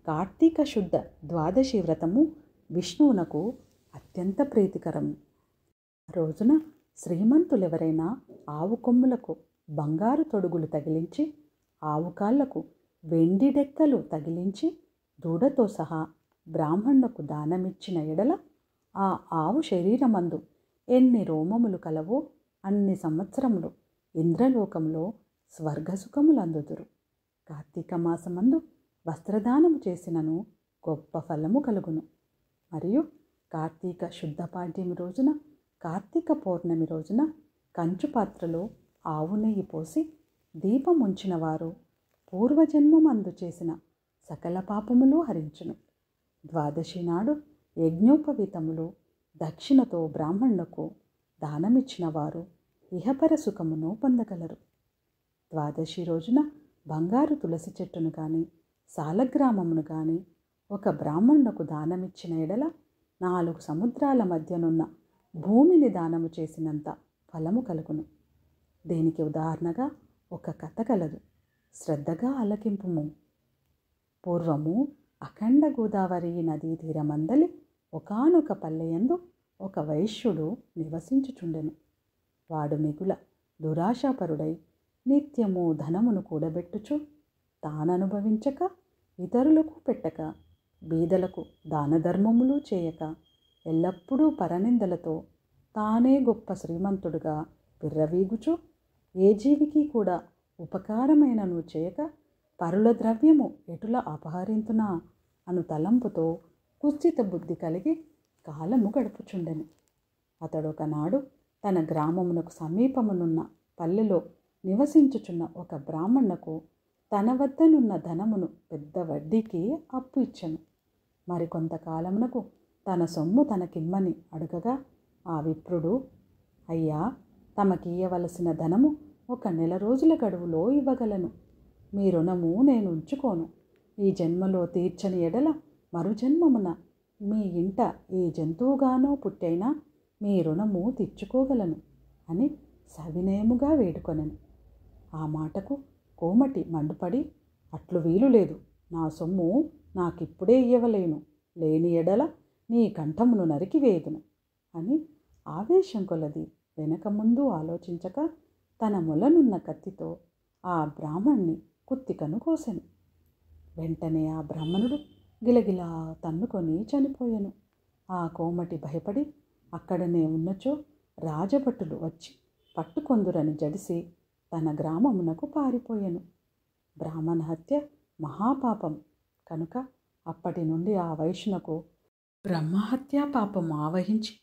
కార్తీక శుద్ధ ద్వాదశి వ్రతము విష్ణువునకు అత్యంత ప్రీతికరము. రోజున శ్రీమంతులెవరైనా ఆవు కొమ్ములకు బంగారు తొడుగులు తగిలించి, ఆవు కాళ్లకు వెండి డెక్కలు తగిలించి, దూడతో సహా బ్రాహ్మణులకు దానమిచ్చిన ఎడల ఆ ఆవు శరీరమందు ఎన్ని రోమములు కలవో అన్ని సంవత్సరములు ఇంద్రలోకంలో స్వర్గసుఖములందుదురు. కార్తీక మాసమందు వస్త్రదానము చేసినను గొప్ప ఫలము కలుగును. మరియు కార్తీక శుద్ధ పాడ్యమి రోజున, కార్తీక పౌర్ణమి రోజున కంచు పాత్రలో ఆవు నెయ్యి పోసి దీపముంచిన వారు పూర్వజన్మమందు చేసిన సకల పాపములు హరించును. ద్వాదశి నాడు యజ్ఞోపవీతములు దక్షిణతో బ్రాహ్మణులకు దానమిచ్చిన వారు ఇహపర సుఖమును పొందగలరు. ద్వాదశి రోజున బంగారు తులసి చెట్టును కానీ సాలగ్రామమును కానీ ఒక బ్రాహ్మణునకు దానమిచ్చిన ఎడల 4 సముద్రాల మధ్యనున్న భూమిని దానము చేసినంత ఫలము కలుగును. దీనికి ఉదాహరణగా ఒక కథ కలదు, శ్రద్ధగా ఆలకింపుము. పూర్వము అఖండ గోదావరి నదీ తీరమందలి ఒకానొక పల్లెయందు ఒక వైశ్యుడు నివసించుచుండెను. వాడు మిగుల దురాశాపరుడై నిత్యము ధనమును కూడబెట్టుచు తాననుభవించక ఇతరులకు పెట్టక బీదలకు దానధర్మములు చేయక ఎల్లప్పుడూ పరనిందలతో తానే గొప్ప శ్రీమంతుడుగా విర్రవీగుచు ఏ జీవికి కూడా ఉపకారమైనను చేయక పరుల ద్రవ్యము ఎటుల అపహరింతునా అను తలంపుతో కుత్సిత బుద్ధి కలిగి కాలము గడుపుచుండెను. అతడొకనాడు తన గ్రామమునకు సమీపమునున్న పల్లెలో నివసించుచున్న ఒక బ్రాహ్మణునకు తన వద్దనున్న ధనమును పెద్ద వడ్డీకి అప్పు ఇచ్చెను. మరికొంతకాలమునకు తన సొమ్ము తనకిమ్మని అడగగా ఆ విప్రుడు, అయ్యా, తమకియ్యవలసిన ధనము 1 నెల రోజుల గడువులో ఇవ్వగలను. మీ రుణము నేను ఉంచుకోను. ఈ జన్మలో తీర్చని ఎడల మరుజన్మమున మీ ఇంట ఏ జంతువుగానో పుట్టైనా మీ రుణము తీర్చుకోగలను అని సవినయముగా వేడుకొనెను. ఆ మాటకు కోమటి మండుపడి, అట్లు వీలు లేదు, నా సొమ్ము నాకిప్పుడే ఇయ్యవలేను, లేని ఎడల నీ కంఠమును నరికివేయుదును అని ఆవేశం కొలది వెనక ముందు ఆలోచించక తన మొలనున్న కత్తితో ఆ బ్రాహ్మణ్ణి కుత్తికను కోసెను. వెంటనే ఆ బ్రాహ్మణుడు గిలగిలా తన్నుకొని చనిపోయెను. ఆ కోమటి భయపడి అక్కడనే ఉన్నచో రాజభటులు వచ్చి పట్టుకొందురని జడిసి తన గ్రామమునకు పారిపోయెను. బ్రాహ్మణ హత్య మహాపాపం కనుక అప్పటి నుండి ఆ వైశ్యునకు బ్రహ్మహత్యా పాపం ఆవహించి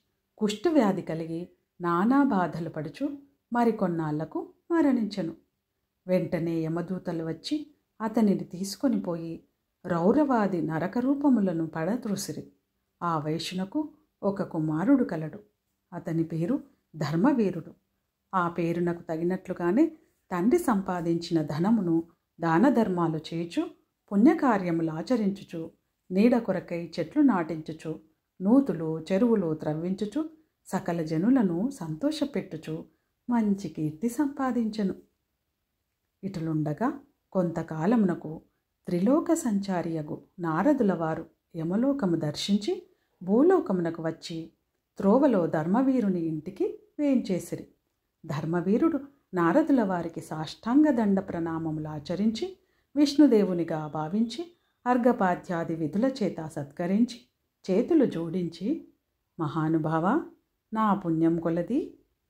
కుష్ఠవ్యాధి కలిగి నానా బాధలు పడుచు మరికొన్నాళ్లకు మరణించెను. వెంటనే యమదూతలు వచ్చి అతనిని తీసుకొని పోయి రౌరవాది నరకరూపములను పడత్రూసిరి. ఆ వైశ్యునకు ఒక కుమారుడు కలడు. అతని పేరు ధర్మవీరుడు. ఆ పేరునకు తగినట్లుగానే తండ్రి సంపాదించిన ధనమును దానధర్మాలు చేయుచు పుణ్యకార్యములు ఆచరించుచు నీడ కొరకై చెట్లు నాటించుచు నూతులు చెరువులు త్రవ్వించుచు సకల జనులను సంతోషపెట్టుచు మంచి కీర్తి సంపాదించెను. ఇటులుండగా కొంతకాలమునకు త్రిలోక సంచారియగు నారదుల వారు యమలోకము దర్శించి భూలోకమునకు వచ్చి త్రోవలో ధర్మవీరుని ఇంటికి వేంచేసిరి. ధర్మవీరుడు నారదుల వారికి సాష్టాంగ దండ ప్రణామములు ఆచరించి విష్ణుదేవునిగా భావించి అర్ఘపాద్యాది విధుల చేత సత్కరించి చేతులు జోడించి, మహానుభావ, నా పుణ్యం కొలది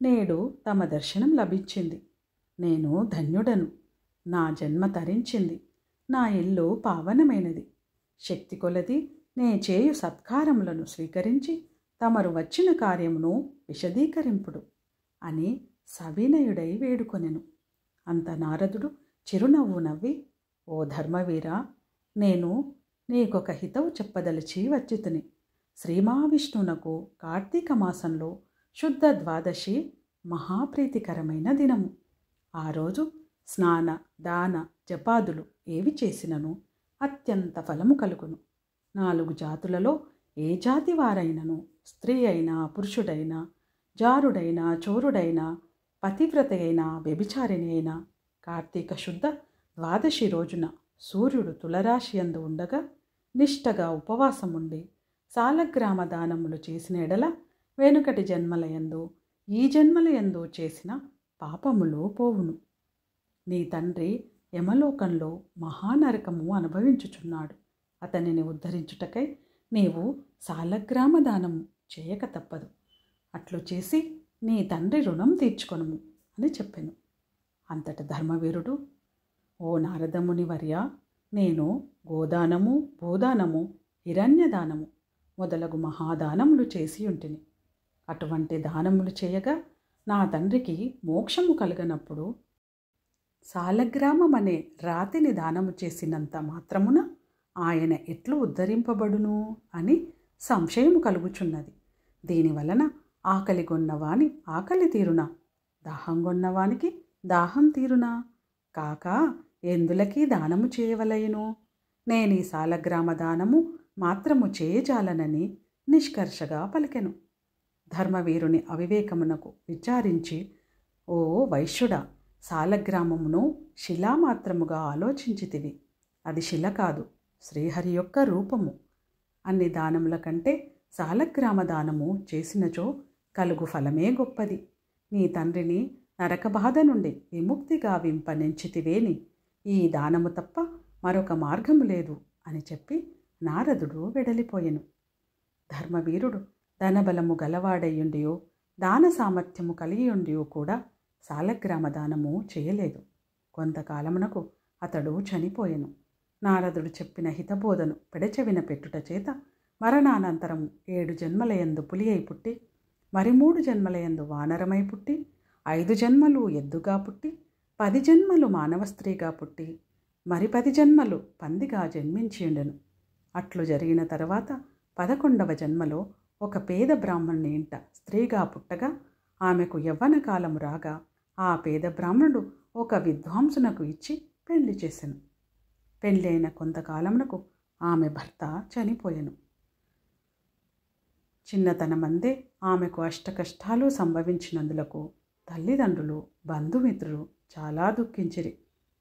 నేడు తమ దర్శనం లభించింది. నేను ధన్యుడను. నా జన్మ తరించింది. నా ఇల్లు పావనమైనది. శక్తి కొలది నే చేయు సత్కారములను స్వీకరించి తమరు వచ్చిన కార్యమును విశదీకరింపుడు అని సవినయుడై వేడుకొనెను. అంత నారదుడు చిరునవ్వు నవ్వి, ఓ ధర్మవీరా, నేను నీకొక హితవు చెప్పదలిచి వచ్చితిని. శ్రీమహావిష్ణువునకు కార్తీక మాసంలో శుద్ధ ద్వాదశి మహాప్రీతికరమైన దినము. ఆ రోజు స్నాన దాన జపాదులు ఏవి చేసినను అత్యంత ఫలము కలుగును. 4 జాతులలో ఏ జాతి వారైనను, స్త్రీ అయినా పురుషుడైనా, జారుడైనా చోరుడైనా, పతివ్రత అయినా వ్యభిచారిణి అయినా, కార్తీక శుద్ధ ద్వాదశి రోజున సూర్యుడు తులరాశి యందు ఉండగా నిష్టగా ఉపవాసముండి సాలగ్రామ దానములు చేసిన ఎడల వెనుకటి జన్మలయందు ఈ జన్మలయందు చేసిన పాపములు పోవును. నీ తండ్రి యమలోకంలో మహానరకము అనుభవించుచున్నాడు. అతనిని ఉద్ధరించుటకై నీవు సాలగ్రామ దానము చేయక తప్పదు. అట్లు చేసి నీ తండ్రి రుణం తీర్చుకొనుము అని చెప్పెను. అంతట ధర్మవీరుడు, ఓ నారదముని వర్య, నేను గోదానము, భూదానము, హిరణ్యదానము మొదలగు మహాదానములు చేసి ఉంటిని. అటువంటి దానములు చేయగా నా తండ్రికి మోక్షము కలగనప్పుడు సాలగ్రామం అనే రాతిని దానము చేసినంత మాత్రమున ఆయన ఎట్లు ఉద్ధరింపబడును అని సంశయము కలుగుచున్నది. దీనివలన ఆకలిగొన్నవాని ఆకలి తీరునా, దాహంగొన్నవానికి దాహం తీరునా, కాక ఎందులకీ దానము చేయవలయను. నేనీ సాలగ్రామ దానము మాత్రము చేయజాలనని నిష్కర్షగా పలికెను. ధర్మవీరుని అవివేకమునకు విచారించి, ఓ వైశ్యుడా, సాలగ్రామమును శిలామాత్రముగా ఆలోచించితివి. అది శిల కాదు, శ్రీహరి యొక్క రూపము. అన్ని దానముల కంటే సాలగ్రామ దానము చేసినచో కలుగు ఫలమే గొప్పది. నీ తండ్రిని నరకబాధ నుండి విముక్తి గావింపనెంచితివేని ఈ దానము తప్ప మరొక మార్గము లేదు అని చెప్పి నారదుడు వెడలిపోయెను. ధర్మవీరుడు ధనబలము గలవాడయ్యుండియో దాన సామర్థ్యము కలిగియుండియో కూడా సాలగ్రామ దానము చేయలేదు. కొంతకాలమునకు అతడు చనిపోయెను. నారదుడు చెప్పిన హితబోధను పెడచెవిన పెట్టుట చేత మరణానంతరము 7 జన్మలయందు పులి అయి పుట్టి, మరి 3 జన్మలయందు వానరమై పుట్టి, 5 జన్మలు ఎద్దుగా పుట్టి, 10 జన్మలు మానవ స్త్రీగా పుట్టి, మరి 10 జన్మలు పందిగా జన్మించిండెను. అట్లు జరిగిన తర్వాత 11వ జన్మలో ఒక పేద బ్రాహ్మణుని ఇంట స్త్రీగా పుట్టగా ఆమెకు యవ్వన కాలము రాగా ఆ పేద బ్రాహ్మణుడు ఒక విద్వాంసునకు ఇచ్చి పెళ్లి చేసెను. పెళ్ళి అయిన కొంతకాలమునకు ఆమె భర్త చనిపోయెను. చిన్నతనమందే ఆమెకు అష్టకష్టాలు సంభవించినందులకు తల్లిదండ్రులు, బంధుమిత్రులు చాలా దుఃఖించిరి.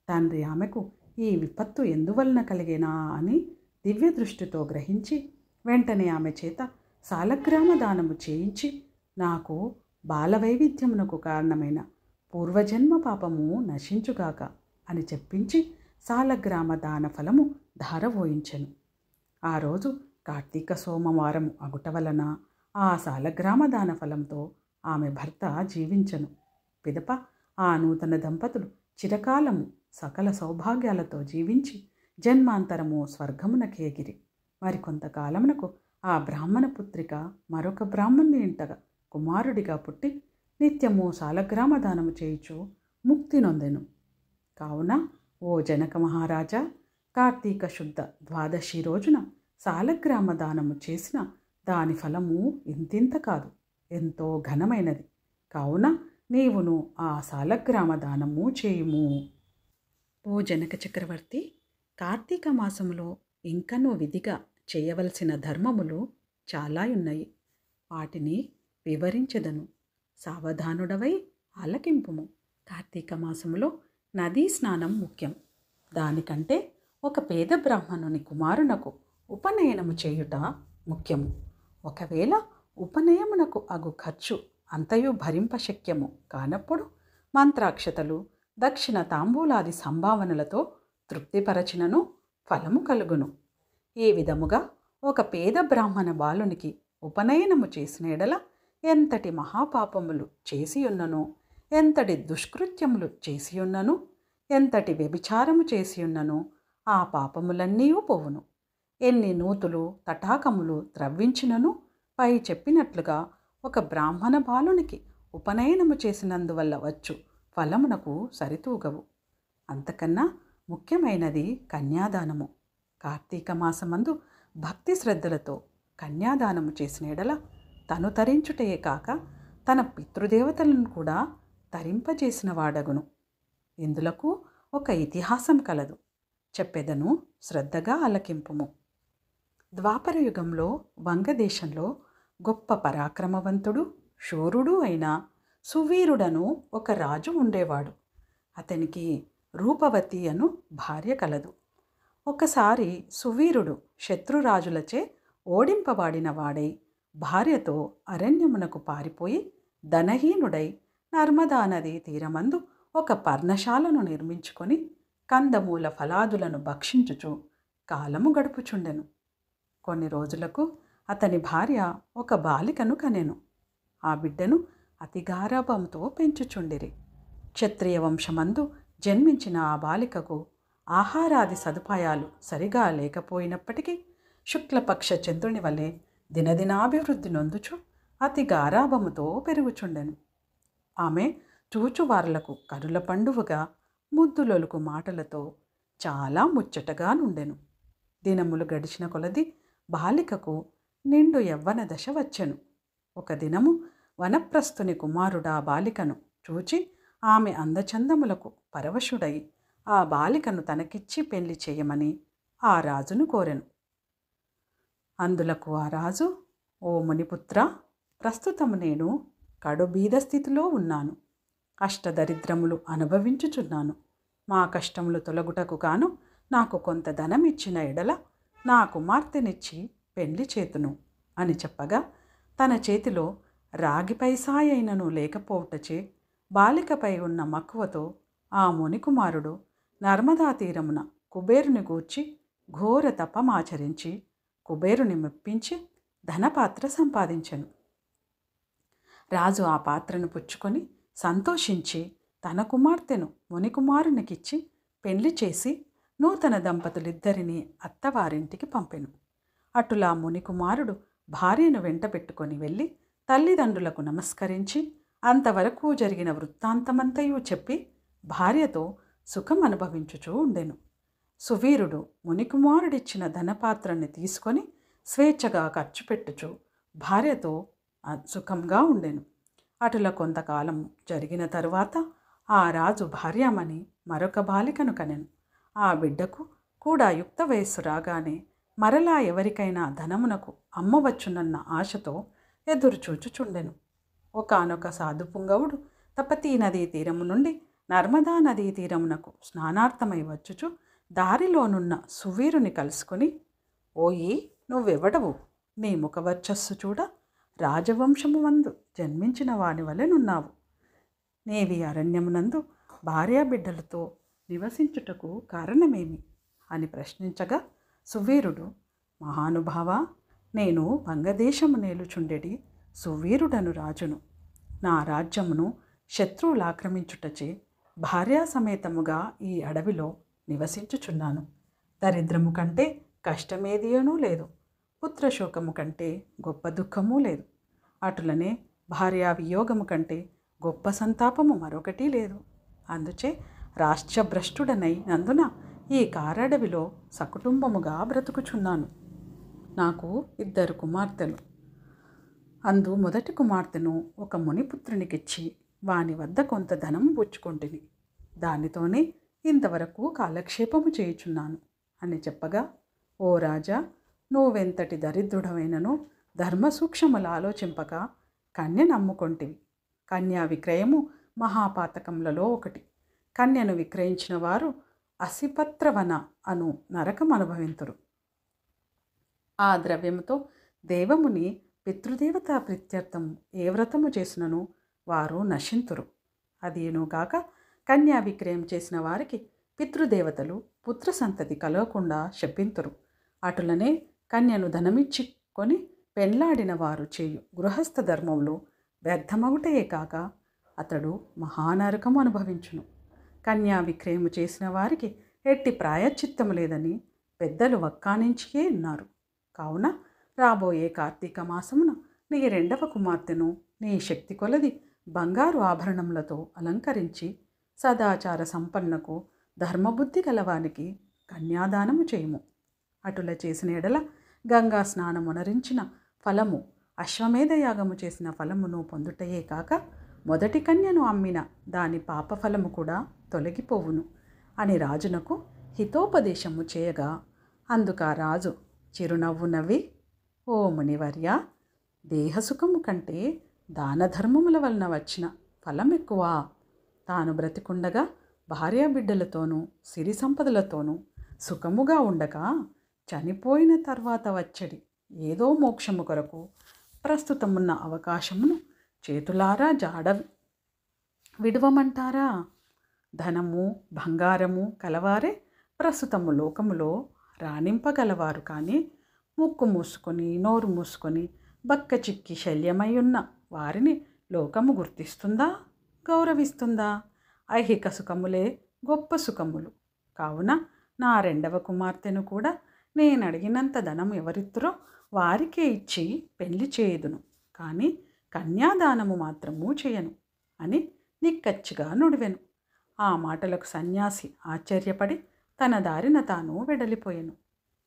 తండ్రి ఆమెకు ఈ విపత్తు ఎందువలన కలిగేనా అని దివ్య దృష్టితో గ్రహించి వెంటనే ఆమె చేత సాలగ్రామ దానము చేయించి నాకు బాలవైవిధ్యమునకు కారణమైన పూర్వజన్మ పాపము నశించుగాక అని చెప్పించి సాలగ్రామ దాన ఫలము ధారవోయించెను. ఆ రోజు కార్తీక సోమవారము అగుట వలన ఆ సాలగ్రామ దాన ఫలంతో ఆమె భర్త జీవించెను. పిదప ఆ నూతన దంపతులు చిరకాలము సకల సౌభాగ్యాలతో జీవించి జన్మాంతరము స్వర్గమునకేగిరి. మరికొంతకాలమునకు ఆ బ్రాహ్మణ పుత్రిక మరొక బ్రాహ్మణుని ఇంటగా కుమారుడిగా పుట్టి నిత్యము సాలగ్రామ దానము చేయుచు ముక్తి నొందెను. కావున ఓ జనక మహారాజా, కార్తీక శుద్ధ ద్వాదశి రోజున సాలగ్రామ దానము చేసిన దాని ఫలము ఇంతింత కాదు, ఎంతో ఘనమైనది. కావున నీవును ఆ సాలగ్రామ దానము చేయుము. ఓ జనక చక్రవర్తి, కార్తీక మాసములో ఇంకనూ విధిగా చేయవలసిన ధర్మములు చాలా ఉన్నాయి. వాటిని వివరించెదను. సావధానుడవై ఆలకింపుము. కార్తీక మాసములో నదీ స్నానం ముఖ్యం. దానికంటే ఒక పేద బ్రాహ్మణుని కుమారునకు ఉపనయనము చేయుట ముఖ్యము. ఒకవేళ ఉపనయమునకు అగు ఖర్చు అంతయు భరింపశక్యము కానప్పుడు మంత్రాక్షతలు, దక్షిణ తాంబూలాది సంభావనలతో తృప్తిపరచినను ఫలము కలుగును. ఈ విధముగా ఒక పేద బ్రాహ్మణ బాలునికి ఉపనయనము చేసిన ఎడల ఎంతటి మహాపాపములు చేసియున్నను, ఎంతటి దుష్కృత్యములు చేసియున్నను, ఎంతటి వ్యభిచారము చేసియున్నను ఆ పాపములన్నీ పోవును. ఎన్ని నూతులు తటాకములు త్రవ్వించినను పై చెప్పినట్లుగా ఒక బ్రాహ్మణ బాలునికి ఉపనయనము చేసినందువల్ల వచ్చు ఫలమునకు సరితూగవు. అంతకన్నా ముఖ్యమైనది కన్యాదానము. కార్తీక మాసమందు భక్తి శ్రద్ధలతో కన్యాదానము చేసిన ఎడల తను తరించుటయే కాక తన పితృదేవతలను కూడా తరింపజేసిన వాడగును. ఇందులకు ఒక ఇతిహాసం కలదు, చెప్పెదను, శ్రద్ధగా ఆలకింపుము. ద్వాపరయుగంలో వంగదేశంలో గొప్ప పరాక్రమవంతుడు, శూరుడు అయిన సువీరుడను ఒక రాజు ఉండేవాడు. అతనికి రూపవతి అను భార్య కలదు. ఒకసారి సువీరుడు శత్రురాజులచే ఓడింపబడిన వాడై భార్యతో అరణ్యమునకు పారిపోయి ధనహీనుడై నర్మదా నదీ తీరమందు ఒక పర్ణశాలను నిర్మించుకొని కందమూల ఫలాదులను భక్షించుచు కాలము గడుపుచుండెను. కొన్ని రోజులకు అతని భార్య ఒక బాలికను కనెను. ఆ బిడ్డను అతి గారాభంతో పెంచుచుండిరి. క్షత్రియ వంశమందు జన్మించిన ఆ బాలికకు ఆహారాది సదుపాయాలు సరిగా లేకపోయినప్పటికీ శుక్లపక్ష చంద్రుని వలె దినదినాభివృద్ధి నొందుచు అతి గారాభముతో పెరుగుచుండెను. ఆమె చూచువార్లకు కనుల పండువగా ముద్దులొలుకు మాటలతో చాలా ముచ్చటగా నుండెను. దినములు గడిచిన కొలది బాలికకు నిండు యవ్వన దశ వచ్చెను. ఒక దినము వనప్రస్థుని కుమారుడా బాలికను చూచి ఆమె అందచందములకు పరవశుడై ఆ బాలికను తనకిచ్చి పెళ్లి చేయమని ఆ రాజును కోరెను. అందులకు ఆ రాజు, ఓ మునిపుత్ర, ప్రస్తుతము నేను కడుబీద స్థితిలో ఉన్నాను. అష్టదరిద్రములు అనుభవించుచున్నాను. మా కష్టములు తొలగుటకు గాను నాకు కొంత ధనం ఇచ్చిన ఎడల నా కుమార్తెనిచ్చి పెళ్లి చేతును అని చెప్పగా తన చేతిలో రాగి పైసాయైనను లేకపోవటచే బాలికపై ఉన్న మక్కువతో ఆ మునికుమారుడు నర్మదా తీరమున కుబేరుని గూర్చి ఘోర తపమాచరించి కుబేరుని మెప్పించి ధనపాత్ర సంపాదించెను. రాజు ఆ పాత్రను పుచ్చుకొని సంతోషించి తన కుమార్తెను మునికుమారునికిచ్చి పెళ్లి చేసి నూతన దంపతులిద్దరినీ అత్తవారింటికి పంపెను. అటులా మునికుమారుడు భార్యను వెంట పెట్టుకొని వెళ్ళి తల్లిదండ్రులకు నమస్కరించి అంతవరకు జరిగిన వృత్తాంతమంతయు చెప్పి భార్యతో సుఖం అనుభవించుచూ ఉండెను. సువీరుడు మునికుమారుడిచ్చిన ధనపాత్రని తీసుకొని స్వేచ్ఛగా ఖర్చు పెట్టుచు భార్యతో సుఖంగా ఉండెను. అటుల కొంతకాలం జరిగిన తరువాత ఆ రాజు భార్యామణి మరొక బాలికను కనెను. ఆ బిడ్డకు కూడా యుక్త వయస్సు రాగానే మరలా ఎవరికైనా ధనమునకు అమ్మవచ్చునన్న ఆశతో ఎదురుచూచుచుండెను. ఒకానొక సాధుపుంగవుడు తపతీ నదీ తీరము నుండి నర్మదా నదీ తీరమునకు స్నానార్థమై వచ్చుచు దారిలోనున్న సువీరుని కలుసుకొని, ఓయి నువ్వెవడవు? నీ ముఖవర్చస్సు చూడ రాజవంశము మందు జన్మించిన వాని వలెనున్నావు. నీవి అరణ్యమునందు భార్యాబిడ్డలతో నివసించుటకు కారణమేమి అని ప్రశ్నించగా, సువీరుడు, మహానుభావ, నేను వంగదేశము నేలుచుండెడి సువీరుడను రాజును. నా రాజ్యమును శత్రువులు ఆక్రమించుటచే భార్యాసమేతముగా ఈ అడవిలో నివసించుచున్నాను. దరిద్రము కంటే కష్టమేదియనూ లేదు, పుత్రశోకము కంటే గొప్ప దుఃఖమూ లేదు. అటులనే భార్యా వియోగము కంటే గొప్ప సంతాపము మరొకటి లేదు. అందుచే రాష్ట్రభ్రష్టుడనై నందున ఈ కారడవిలో సకుటుంబముగా బ్రతుకుచున్నాను. నాకు 2 కుమార్తెలు. అందు మొదటి కుమార్తెను ఒక మునిపుత్రునికిచ్చి వాని వద్ద కొంత ధనం పుచ్చుకొంటిని. దానితోనే ఇంతవరకు కాలక్షేపము చేయుచున్నాను అని చెప్పగా, ఓ రాజా, నువ్వెంతటి దరిద్రుడవైనను ధర్మసూక్ష్మములు ఆలోచింపక కన్య నమ్ముకొంటివి. కన్యా విక్రయము మహాపాతకములలో ఒకటి. కన్యను విక్రయించిన వారు అసిపత్రవన అను నరకం అనుభవింతురు. ఆ ద్రవ్యముతో దేవముని పితృదేవతా ప్రీత్యర్థము ఏ వ్రతము చేసినను వారు నశింతురు. అదేనూ కాక కన్యా విక్రయం చేసిన వారికి పితృదేవతలు పుత్ర సంతతి కలగకుండా శపింతురు. అటులనే కన్యను ధనమిచ్చి కొని పెండ్లాడిన వారు చేయు గృహస్థ ధర్మములు వ్యర్థమగుటయే కాక అతడు మహానరకము అనుభవించును. కన్యా విక్రయము చేసిన వారికి ఎట్టి ప్రాయశ్చిత్తము లేదని పెద్దలు వక్కానించియే ఉన్నారు. కావున రాబోయే కార్తీక మాసమున నీ 2వ కుమార్తెను నీ శక్తి కొలది బంగారు ఆభరణములతో అలంకరించి సదాచార సంపన్నకు ధర్మబుద్ధి గలవానికి కన్యాదానము చేయుము. అటుల చేసిన ఎడల గంగా స్నానమునరించిన ఫలము, అశ్వమేధయాగము చేసిన ఫలమును పొందుటయే కాక మొదటి కన్యను అమ్మిన దాని పాపఫలము కూడా తొలగిపోవును అని రాజునకు హితోపదేశము చేయగా, అందుక రాజు చిరునవ్వు నవ్వి, ఓ మునివర్య, దేహసుఖము కంటే దానధర్మముల వలన వచ్చిన ఫలం ఎక్కువ. తాను బ్రతికుండగా భార్యాబిడ్డలతోనూ సిరి సంపదలతోనూ సుఖముగా ఉండగా చనిపోయిన తర్వాత వచ్చడి ఏదో మోక్షము కొరకు ప్రస్తుతమున్న అవకాశమును చేతులారా జాడ విడవమంటారా? ధనము బంగారము కలవారే ప్రస్తుతము లోకములో రాణింపగలవారు. కానీ ముక్కు మూసుకొని నోరు మూసుకొని బక్క చిక్కి శల్యమై ఉన్న వారిని లోకము గుర్తిస్తుందా, గౌరవిస్తుందా? ఐహిక సుఖములే గొప్ప సుఖములు. కావున నా 2వ కుమార్తెను కూడా నేను అడిగినంత ధనం ఎవరిత్తురో వారికే ఇచ్చి పెళ్లి చేయుదును, కానీ కన్యాదానము మాత్రము చేయను అని నిక్కచ్చిగా నుడివెను. ఆ మాటలకు సన్యాసి ఆశ్చర్యపడి తన దారిన తాను వెడలిపోయెను.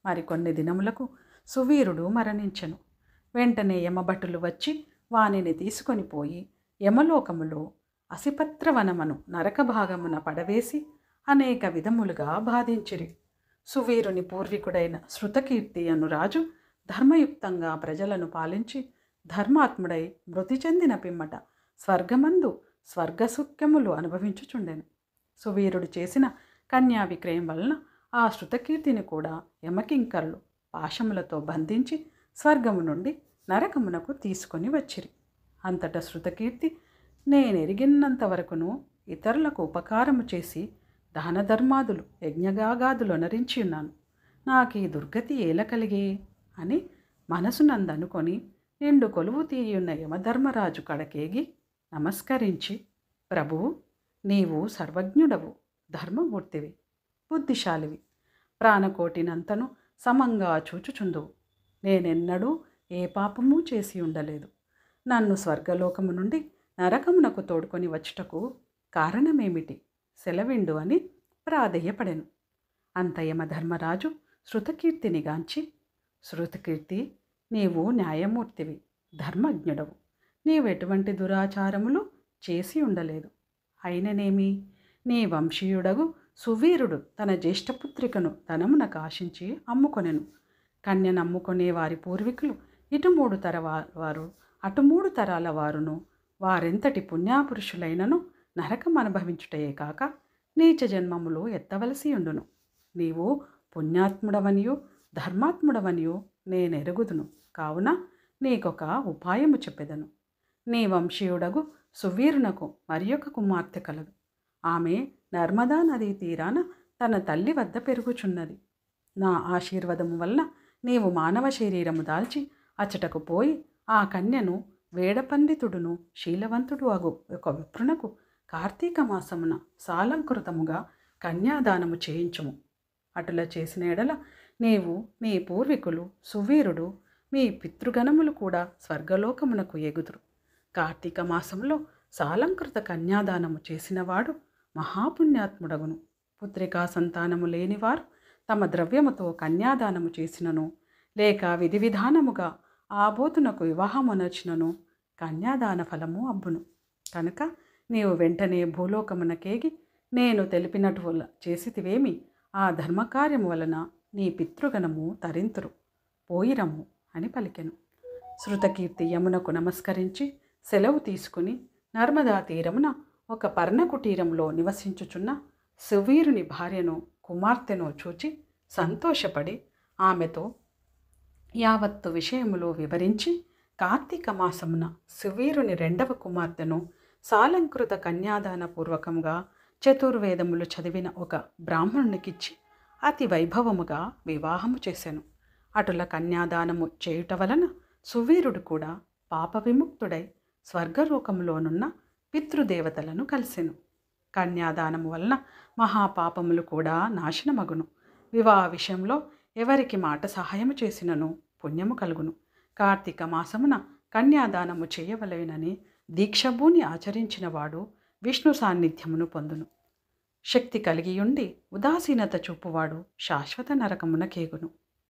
మరికొన్ని దినములకు సువీరుడు మరణించెను. వెంటనే యమభటులు వచ్చి వానిని తీసుకొని పోయి యమలోకములో అసిపత్రవనమను నరక భాగమున పడవేసి అనేక విధములుగా బాధించిరి. సువీరుని పూర్వీకుడైన శృతకీర్తి అను రాజు ధర్మయుక్తంగా ప్రజలను పాలించి ధర్మాత్ముడై మృతి చెందిన పిమ్మట స్వర్గమందు స్వర్గసుఖ్యములు అనుభవించుచుండెను. సువీరుడు చేసిన కన్యా విక్రయం వలన ఆ శృతకీర్తిని కూడా యమకింకరులు పాశములతో బంధించి స్వర్గము నుండి నరకమునకు తీసుకొని వచ్చిరి. అంతటా శృతకీర్తి, నేనెరిగినంత వరకును ఇతరులకు ఉపకారము చేసి దానధర్మాదులు యజ్ఞగాగాదులు అనరించి ఉన్నాను. నాకు ఈ దుర్గతి ఏల కలిగే అని మనసునందనుకొని నిండు కొలువు తీయున్న యమధర్మరాజు కడకేగి నమస్కరించి, ప్రభువు, నీవు సర్వజ్ఞుడవు, ధర్మమూర్తివి, బుద్ధిశాలివి, ప్రాణకోటినంతను సమంగా చూచుచుందువు. నేనెన్నడూ ఏ పాపము చేసి ఉండలేదు. నన్ను స్వర్గలోకము నుండి నరకమునకు తోడుకొని వచ్చుటకు కారణమేమిటి? సెలవిండు అని ప్రాధేయపడెను. అంత యమధర్మరాజు శృతకీర్తిని గాంచి, శృతకీర్తి, నీవు న్యాయమూర్తివి, ధర్మజ్ఞుడవు. నీవెటువంటి దురాచారములు చేసి ఉండలేదు. అయిననేమి, నీ వంశీయుడగు సువీరుడు తన జ్యేష్ఠపుత్రికను ధనమునకు ఆశించి అమ్ముకొనెను. కన్యను అమ్ముకునే వారి పూర్వీకులు ఇటు 3 తరాల వారు అటు 3 తరాల వారును వారెంతటి పుణ్యాపురుషులైనను నరకం అనుభవించుటయే కాక నీచ జన్మములు ఎత్తవలసి ఉండును. నీవు పుణ్యాత్ముడవనియు ధర్మాత్ముడవనియు నేనెరుగుదును. కావున నీకొక ఉపాయము చెప్పెదను. నీ వంశీయుడగు సువీరునకు మరి ఒక కుమార్తె కలదు. ఆమె నర్మదా నదీ తీరాన తన తల్లి వద్ద పెరుగుచున్నది. నా ఆశీర్వాదము వలన నీవు మానవ శరీరము దాల్చి అచటకు పోయి ఆ కన్యను వేడపండితుడును శీలవంతుడు అగు ఒక విప్రునకు కార్తీక మాసమున సాలంకృతముగా కన్యాదానము చేయించుము. అటుల చేసిన ఎడల నీవు నీ పూర్వీకులు సువీరుడు మీ పితృగణములు కూడా స్వర్గలోకమునకు ఎగుదురు. కార్తీక మాసంలో సాలంకృత కన్యాదానము చేసినవాడు మహాపుణ్యాత్ముడగును. పుత్రికా సంతానము లేనివారు తమ ద్రవ్యముతో కన్యాదానము చేసినను లేక విధి విధానముగా ఆబోతునకు వివాహమునర్చినను కన్యాదాన ఫలము అబ్బును. కనుక నీవు వెంటనే భూలోకమునకేగి నేను తెలిపినట్టు చేసితివేమి ఆ ధర్మకార్యము వలన నీ పితృగణము తరింతురు. పోయిరమ్ము అని పలికెను. శృతకీర్తి యమునకు నమస్కరించి సెలవు తీసుకుని నర్మదా తీరమున ఒక పర్ణకుటీరంలో నివసించుచున్న సువీరుని భార్యను కుమార్తెను చూచి సంతోషపడి ఆమెతో యావత్తు విషయములు వివరించి కార్తీక మాసమున సువీరుని రెండవ కుమార్తెను సాలంకృత కన్యాదాన పూర్వకంగా చతుర్వేదములు చదివిన ఒక బ్రాహ్మణునికిచ్చి అతి వైభవముగా వివాహము చేశాను. అటుల కన్యాదానము చేయుట వలన సువీరుడు కూడా పాప విముక్తుడై స్వర్గలోకములోనున్న పితృదేవతలను కలిసెను. కన్యాదానము వలన మహాపాపములు కూడా నాశనమగును. వివాహ విషయంలో ఎవరికి మాట సహాయము చేసినను పుణ్యము కలుగును. కార్తీక మాసమున కన్యాదానము చేయవలెనని దీక్షభూని ఆచరించినవాడు విష్ణు సాన్నిధ్యమును పొందును. శక్తి కలిగియుండి ఉదాసీనత చూపువాడు శాశ్వత నరకమున కేగును.